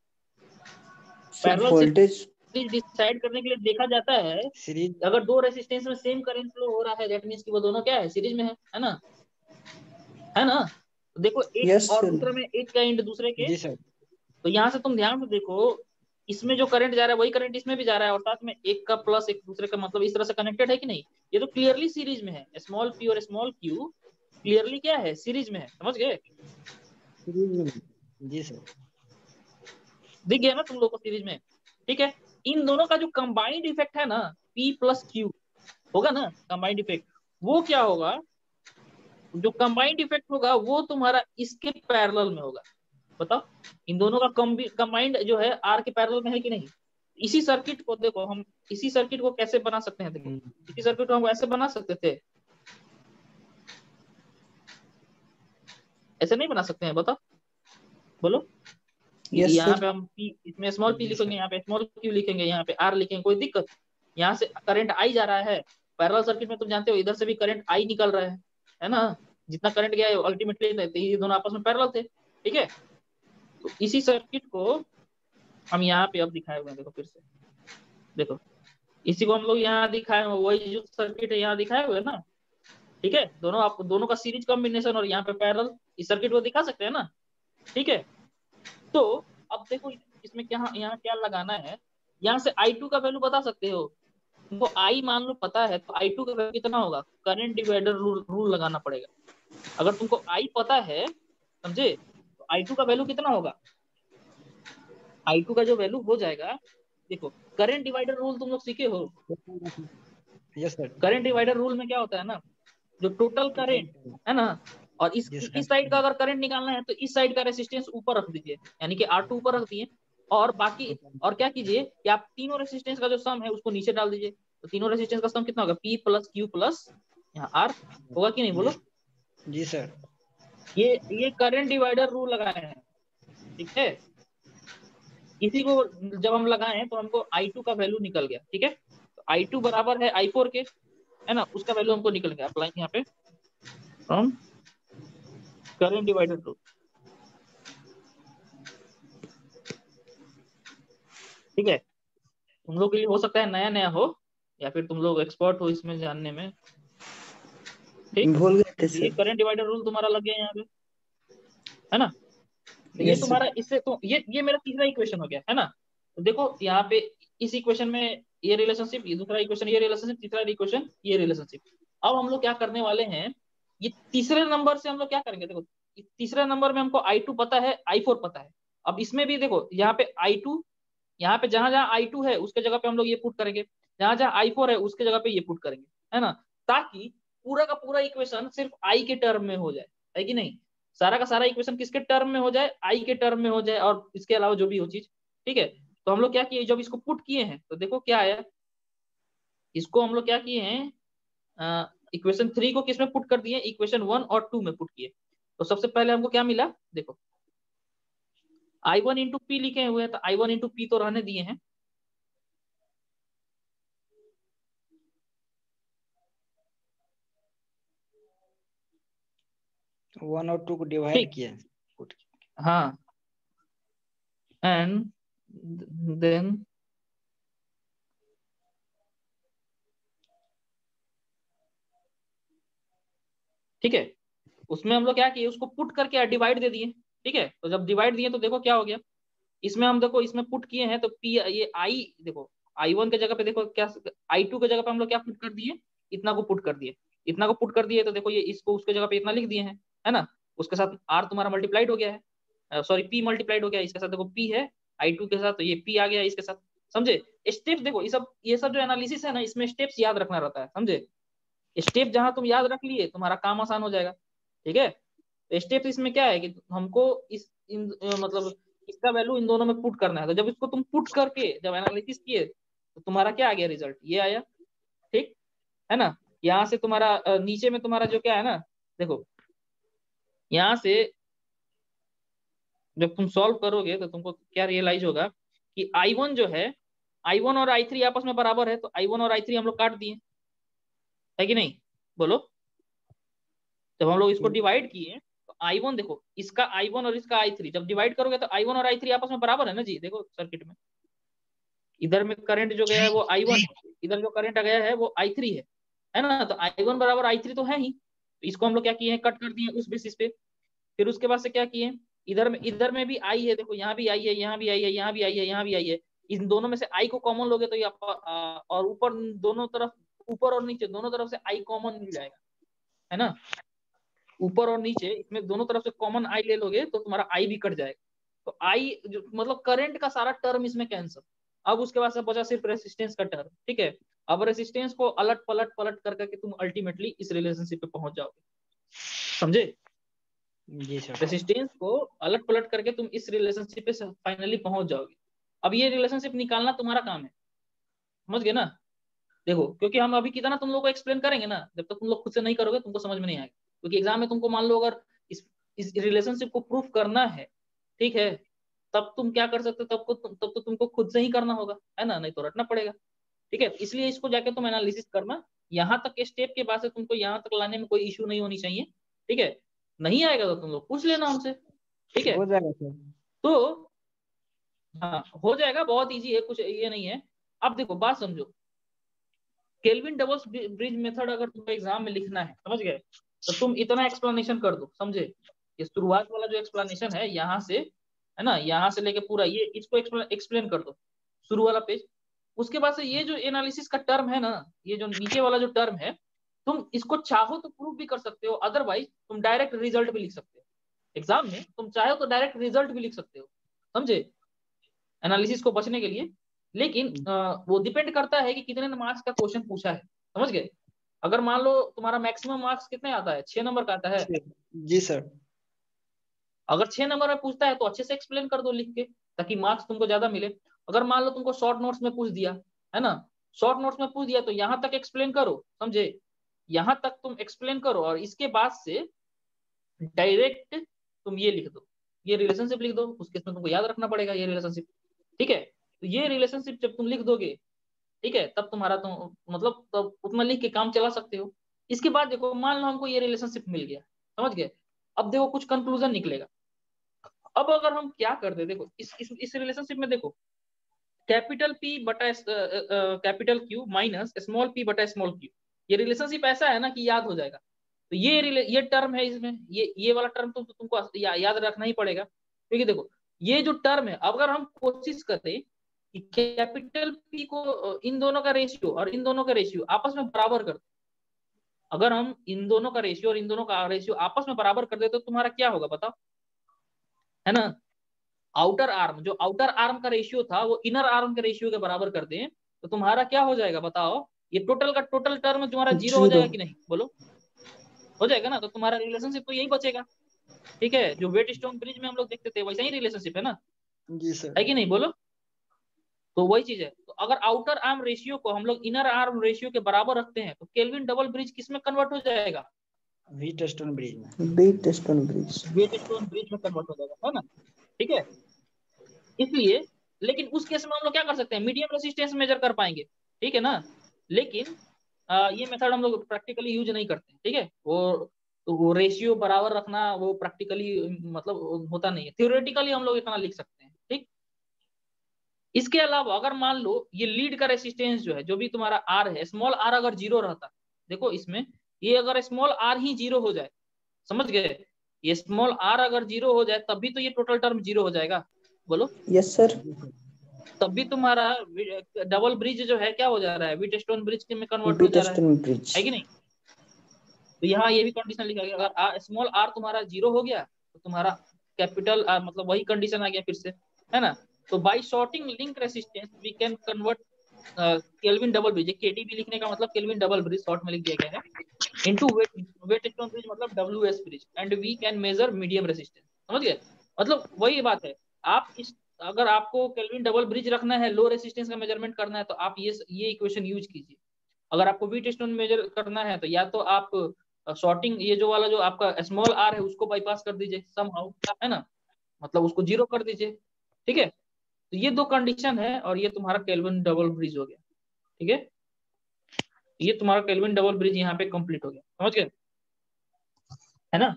Speaker 3: Sir.
Speaker 1: Parallel
Speaker 3: voltage
Speaker 1: series decide करने के लिए देखा जाता है,
Speaker 2: सीरीज।
Speaker 1: अगर दो रेसिस्टेंस में सेम करंट फ्लो हो रहा है दैट मींस कि वो दोनों क्या है, सीरीज में है ना, है ना। तो देखो एक
Speaker 3: यस
Speaker 1: और
Speaker 3: सर।
Speaker 1: दूसरे में एक का एंड दूसरे के,
Speaker 2: जी सर।
Speaker 1: तो यहाँ से तुम ध्यान से देखो, इसमें जो करंट जा रहा है वही करंट इसमें भी जा रहा है, और साथ में एक का प्लस एक दूसरे का, मतलब इस तरह से कनेक्टेड है कि नहीं? ये तो क्लियरली सीरीज में है, स्मॉल पी और स्मॉल क्यू क्लियरली क्या है, सीरीज में है, समझ गए?
Speaker 2: सीरीज में। जी सर।
Speaker 1: दिख गया ना तुम लोग को सीरीज में? ठीक है, इन दोनों का जो कंबाइंड इफेक्ट है ना, P प्लस क्यू होगा ना कंबाइंड इफेक्ट, वो क्या होगा, जो कंबाइंड इफेक्ट होगा वो तुम्हारा इसके पैरेलल में होगा। बताओ इन दोनों का कंबाइंड जो है आर के पैरेलल में है कि नहीं? इसी सर्किट को देखो, हम इसी सर्किट को कैसे बना सकते हैं, देखो इसी सर्किट को हम ऐसे बना सकते थे, ऐसे नहीं बना सकते हैं? बताओ, बोलो।
Speaker 3: यस
Speaker 1: यहाँ
Speaker 3: सर।
Speaker 1: पे हम P, इसमें स्मॉल p
Speaker 2: जी
Speaker 1: लिखेंगे,
Speaker 2: सर।
Speaker 1: यहाँ पे स्मॉल q लिखेंगे, यहाँ पे r लिखेंगे, कोई दिक्कत? यहाँ से करंट आई जा रहा है, पैरेलल सर्किट में तुम जानते हो इधर से भी करंट आई निकल रहा है ना, जितना करंट गया है अल्टीमेटली ये दोनों आपस में पैरेलल थे। ठीक है, तो इसी सर्किट को हम यहाँ पे अब दिखाए हुए हैं, देखो फिर से देखो, इसी को हम लोग यहाँ दिखाए हुए, वही जो सर्किट है यहाँ दिखाए हुए ना। ठीक है, दोनों आप दोनों का सीरीज कॉम्बिनेशन और यहाँ पे पैरेलल, इस सर्किट को दिखा सकते हैं ना। ठीक है, तो अब देखो इसमें क्या, यहाँ क्या लगाना है, यहाँ से I2 का वैल्यू बता सकते हो? तुमको I मान लो पता है तो I2 का वैल्यू कितना होगा, करंट डिवाइडर रूल लगाना पड़ेगा। अगर तुमको I पता है, समझे, तो I2 का वैल्यू कितना होगा, I2 का जो वैल्यू हो जाएगा, देखो करंट डिवाइडर रूल तुम लोग सीखे हो?
Speaker 2: Yes sir.
Speaker 1: Current divider rule में क्या होता है ना, जो टोटल करंट है ना, और इस साइड का अगर करंट निकालना है तो इस साइड का रेसिस्टेंस ऊपर रख दीजिए, यानी कि R2 ऊपर रख दिए, और बाकी और क्या कीजिए कि आप तीनों रेसिस्टेंस का जो सम है उसको नीचे डाल दीजिए, तो तीनों रेसिस्टेंस का सम कितना होगा, P प्लस Q प्लस यहाँ R होगा कि नहीं, बोलो।
Speaker 2: जी सर।
Speaker 1: ये करंट डिवाइडर रूल लगाए हैं, ठीक है। इसी को जब हम लगाए तो हमको I2 का वैल्यू निकल गया, ठीक है। तो I2 बराबर है I4 के, है ना, उसका वैल्यू हमको निकल गया। अप्लाई यहाँ पे फ्रॉम करंट डिवाइडेड रूल, ठीक है। तुम लोग के लिए हो सकता है नया नया हो, या फिर तुम लोग एक्सपर्ट हो इसमें जानने में, ठीक।
Speaker 3: भूल गए थे
Speaker 1: ये
Speaker 3: सर।
Speaker 1: करंट डिवाइडर रूल तुम्हारा लग गया यहाँ पे, है ना। तो ये
Speaker 3: यस सर।
Speaker 1: तुम्हारा इससे तो ये मेरा तीसरा इक्वेशन हो गया, है ना। तो देखो यहाँ पे इस इक्वेशन में ये रिलेशनशिप, ये दूसरा इक्वेशन ये रिलेशनशिप, तीसरा इक्वेशन ये रिलेशनशिप। अब हम लोग क्या करने वाले हैं, ये तीसरे नंबर से हम लोग क्या करेंगे, देखो तीसरे नंबर में हमको I2 पता है, I4 पता है। अब इसमें भी देखो यहाँ पे I2, यहाँ पे जहां जहां I2 है उसके जगह पे हम लोग ये पुट करेंगे, जहां जहां I4 है उसके जगह पे ये पुट करेंगे, है ना। ताकि पूरा का पूरा इक्वेशन सिर्फ I के टर्म में हो जाए, है कि नहीं। सारा का सारा इक्वेशन किसके टर्म में हो जाए, I के टर्म में हो जाए, और इसके अलावा जो भी हो चीज, ठीक है। तो हम लोग क्या किए, जब इसको पुट किए हैं तो देखो क्या आया, इसको हम लोग क्या किए हैं, इक्वेशन 3 को किसमें पुट कर दिए, इक्वेशन 1 और 2 में पुट किए। तो सबसे पहले हमको क्या मिला, देखो I1 इंटू पी लिखे हुए हैं, तो I1 इंटू पी तो रहने दिए हैं,
Speaker 2: 1 और 2 को डिवाइड
Speaker 1: ठीक।
Speaker 2: किया।
Speaker 1: हाँ, एंड देन ठीक है, उसमें हम लोग क्या किए, उसको पुट करके डिवाइड दे दिए, ठीक है। तो जब डिवाइड दिए तो देखो क्या हो गया, इसमें हम देखो इसमें पुट किए हैं तो पी, ये आई देखो I1 के जगह पे देखो क्या, I2 के जगह पे हम लोग क्या पुट कर दिए, इतना को पुट कर दिए, इतना को पुट कर दिए। तो देखो ये इसको उसके जगह पे इतना लिख दिए हैं, है ना। उसके साथ आर तुम्हारा मल्टीप्लाइड हो गया है, सॉरी पी मल्टीप्लाइड हो गया इसके साथ, देखो पी है I2 के साथ, तो ये पी आ गया इसके साथ, समझे। स्टेप देखो ये सब जो एनालिसिस है ना, इसमें स्टेप्स याद रखना रहता है, समझे। स्टेप जहां तुम याद रख लिए तुम्हारा काम आसान हो जाएगा, ठीक है। तो स्टेप इसमें क्या है कि हमको मतलब इसका वैल्यू इन दोनों में पुट करना है। तो जब इसको तुम पुट करके जब एनालिसिस किए तो तुम्हारा क्या आ गया, रिजल्ट ये आया, ठीक है ना। यहाँ से तुम्हारा नीचे में तुम्हारा जो क्या है ना, देखो यहाँ से जब तुम सॉल्व करोगे तो तुमको क्या रियलाइज होगा कि I1 जो है, I1 और I3 आपस में बराबर है, तो I1 और I3 हम लोग काट दिए, है कि नहीं, बोलो। जब हम लोग इसको डिवाइड किए तो I1 देखो, इसका I1 और इसका I3 जब डिवाइड करोगे तो I1 और I3 आपस में बराबर है ना जी। देखो सर्किट में इधर में करंट जो गया है वो I1 है, इधर जो करंट गया है वो I3 है ना। तो I1 बराबर I3 तो है ही, तो इसको हम लोग क्या किए हैं, कट कर दिए उस बेसिस पे। फिर उसके बाद से क्या किए, इधर में भी I है, देखो यहाँ भी I है, यहाँ भी I है, यहाँ भी I है, यहाँ भी I है। इन दोनों में से I को कॉमन लोगे तो ये और ऊपर दोनों तरफ, ऊपर और नीचे दोनों तरफ से I कॉमन मिल जाएगा, है ना। ऊपर और नीचे इसमें दोनों तरफ से कॉमन I ले लोगे तो तुम्हारा I भी कट जाएगा। तो I मतलब करंट का सारा टर्म इसमें कैंसिल। अब उसके बाद से बचा सिर्फ रेसिस्टेंस का टर्म, ठीक है। अब रेसिस्टेंस को अलट पलट पलट कर करके तुम अल्टीमेटली इस रिलेशनशिप पे पहुंच जाओगे, समझे।
Speaker 2: जी सर।
Speaker 1: रेसिस्टेंस को अलट पलट करके तुम इस रिलेशनशिप पे फाइनली पहुंच जाओगे। अब ये रिलेशनशिप निकालना तुम्हारा काम है, समझ गए ना। देखो क्योंकि हम अभी कितना तुम लोग को एक्सप्लेन करेंगे ना, जब तक तुम लोग खुद से नहीं करोगे तुमको समझ में नहीं आएगा। क्योंकि एग्जाम में तुमको मान लो अगर इस रिलेशनशिप को प्रूफ करना है, ठीक है, तब तुम क्या कर सकते हो, तब तो तुमको खुद से ही करना होगा, है ना, नहीं तो रटना पड़ेगा, ठीक है। इसलिए इसको जाके तुम एनालिसिस करना, यहाँ तक के स्टेप के बाद से तुमको यहाँ तक लाने में कोई इश्यू नहीं होनी चाहिए, ठीक है। नहीं आएगा तो तुम लोग पूछ लेना हमसे, ठीक है।
Speaker 2: हो जाएगा सर।
Speaker 1: तो हाँ हो जाएगा, बहुत इजी है, कुछ ये नहीं है। अब देखो बात समझो, केल्विन डबल्स ब्रिज मेथड अगर तुमको एग्जाम में लिखना है, समझ गए, तो तुम इतना एक्सप्लेनेशन कर दो, समझे। ये शुरुआत वाला जो एक्सप्लेनेशन है यहाँ से, है ना, यहाँ से लेके पूरा ये इसको एक्सप्लेन कर दो, शुरू वाला पेज। उसके बाद से ये जो एनालिसिस का टर्म है ना, ये जो नीचे वाला जो टर्म है, तुम इसको चाहो तो प्रूव भी कर सकते हो, अदरवाइज तुम डायरेक्ट रिजल्ट भी लिख सकते हो। एग्जाम में तुम चाहो तो डायरेक्ट रिजल्ट भी लिख सकते हो, समझे, एनालिसिस को बचने के लिए। लेकिन वो डिपेंड करता है कि कितने मार्क्स का क्वेश्चन पूछा है, समझ गए। अगर मान लो तुम्हारा मैक्सिमम मार्क्स कितने आता है, 6 नंबर का आता है,
Speaker 2: जी सर।
Speaker 1: अगर 6 नंबर में पूछता है तो अच्छे से एक्सप्लेन कर दो लिख के, ताकि मार्क्स तुमको ज्यादा मिले। अगर मान लो तुमको शॉर्ट नोट्स में पूछ दिया, है ना, शॉर्ट नोट्स में पूछ दिया तो यहाँ तक एक्सप्लेन करो, समझे, यहाँ तक तुम एक्सप्लेन करो, और इसके बाद से डायरेक्ट तुम ये लिख दो, ये रिलेशनशिप लिख दो, उसके इसमें तुमको याद रखना पड़ेगा ये रिलेशनशिप, ठीक है। तो ये रिलेशनशिप जब तुम लिख दोगे, ठीक है, तब तुम्हारा तो मतलब तब उतना लिख के काम चला सकते हो। इसके बाद देखो, मान लो हमको ये रिलेशनशिप मिल गया, समझ गए। अब देखो कुछ कंक्लूजन निकलेगा। अब अगर हम क्या करते, देखो इस रिलेशनशिप में देखो, कैपिटल पी बटा capital Q minus small P बटा स्मॉल क्यू, ये रिलेशनशिप ऐसा है ना कि याद हो जाएगा। तो ये टर्म है इसमें, ये वाला टर्म तुमको याद रखना ही पड़ेगा, क्योंकि देखो ये जो टर्म है, अगर हम कोशिश करें कि कैपिटल पी को इन दोनों का रेशियो और इन दोनों का रेशियो आपस में बराबर कर, अगर हम इन दोनों का रेशियो और इन दोनों का रेशियो आपस में बराबर कर दे तो तुम्हारा क्या होगा बताओ, है ना। आउटर आर्म, जो आउटर आर्म का रेशियो था वो इनर आर्म के रेशियो के बराबर कर दें तो तुम्हारा क्या हो जाएगा बताओ, ये टोटल का टोटल टर्म तुम्हारा जीरो हो जाएगा कि नहीं, बोलो हो जाएगा ना। तो तुम्हारा रिलेशनशिप तो यही बचेगा, ठीक है। जो वेट स्टोन ब्रिज में हम लोग देखते थे वैसा ही रिलेशनशिप है ना,
Speaker 2: जी सर।
Speaker 1: है कि नहीं, बोलो। तो वही चीज है। तो अगर आउटर आर्म रेशियो को हम लोग इनर आर्म रेशियो के बराबर रखते हैं तो केल्विन डबल ब्रिज किस में कन्वर्ट हो जाएगा,
Speaker 2: व्हीटस्टोन ब्रिज में।
Speaker 3: Wheatstone bridge.
Speaker 1: Wheatstone bridge में कन्वर्ट हो जाएगा, है ना, ठीक है। इसलिए लेकिन उस केस में हम लोग क्या कर सकते हैं, मीडियम रेसिस्टेंस मेजर कर पाएंगे, ठीक है ना। लेकिन ये मेथड हम लोग प्रैक्टिकली यूज नहीं करते, ठीक है। वो रेशियो बराबर रखना वो प्रैक्टिकली मतलब होता नहीं है, थ्योरेटिकली हम लोग इतना लिख सकते हैं, ठीक। इसके अलावा अगर मान लो ये लीड का रेसिस्टेंस जो है, जो भी तुम्हारा आर है, स्मॉल आर अगर जीरो रहता, देखो इसमें ये अगर स्मॉल आर ही जीरो हो जाए, समझ गए, ये स्मॉल आर अगर जीरो हो जाए तब भी तो ये टोटल टर्म जीरो हो जाएगा, बोलो।
Speaker 3: Yes sir.
Speaker 1: तब भी तुम्हारा डबल ब्रिज जो है क्या हो जा रहा है, व्हीटस्टोन ब्रिज में कन्वर्ट हो जा रहा
Speaker 3: व्हीटस्टोन ब्रिज।
Speaker 1: है कि नहीं। तो यहाँ ये भी कंडीशन लिखा गया, अगर स्मॉल आर तुम्हारा जीरो हो गया तो तुम्हारा कैपिटल आर, मतलब वही कंडीशन आ गया फिर से, है ना। तो by shorting link resistance we can convert Kelvin double bridge, KDB लिखने का मतलब केल्विन डबल ब्रिज शॉर्ट में लिख दिया गया है, इनटू वेटस्टोन ब्रिज मतलब WS bridge, and we can measure medium resistance, समझ गए। मतलब वही बात है, आप इस अगर आपको केल्विन डबल ब्रिज रखना है, लो रेसिस्टेंस का मेजरमेंट करना है, तो आप ये इक्वेशन यूज कीजिए। अगर आपको व्हीटस्टोन मेजर करना है तो या तो आप शॉर्टिंग, ये जो वाला जो आपका स्मॉल आर है उसको बाईपास कर दीजिए समहाउ, है ना, मतलब उसको जीरो कर दीजिए, ठीक है। तो ये दो कंडीशन है और ये तुम्हारा केल्विन डबल ब्रिज हो गया, ठीक है। ये तुम्हारा केल्विन डबल ब्रिज यहाँ पे कंप्लीट हो गया, समझ गए, है ना।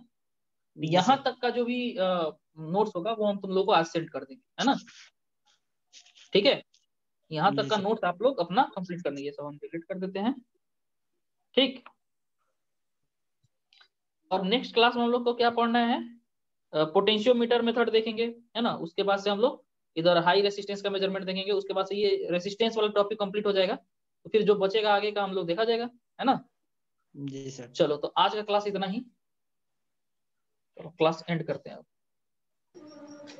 Speaker 1: यहाँ तक का जो भी नोट्स होगा वो हम तुम लोग को आज सेंड कर देंगे, है ना, ठीक है। यहाँ तक का नोट्स आप लोग अपना कंप्लीट कर लीजिए, सब हम डिलीट कर देते हैं, ठीक। और नेक्स्ट क्लास में हम लोग को क्या पढ़ना है, पोटेंशियोमीटर मेथड देखेंगे, है ना। उसके बाद से हम लोग इधर हाई रेसिस्टेंस का मेजरमेंट देखेंगे, उसके बाद से ये रेसिस्टेंस वाला टॉपिक कंप्लीट हो जाएगा, तो फिर जो बचेगा आगे का हम लोग देखा जाएगा, है ना।
Speaker 2: जी सर।
Speaker 1: चलो तो आज का क्लास इतना ही, क्लास एंड करते हैं अब।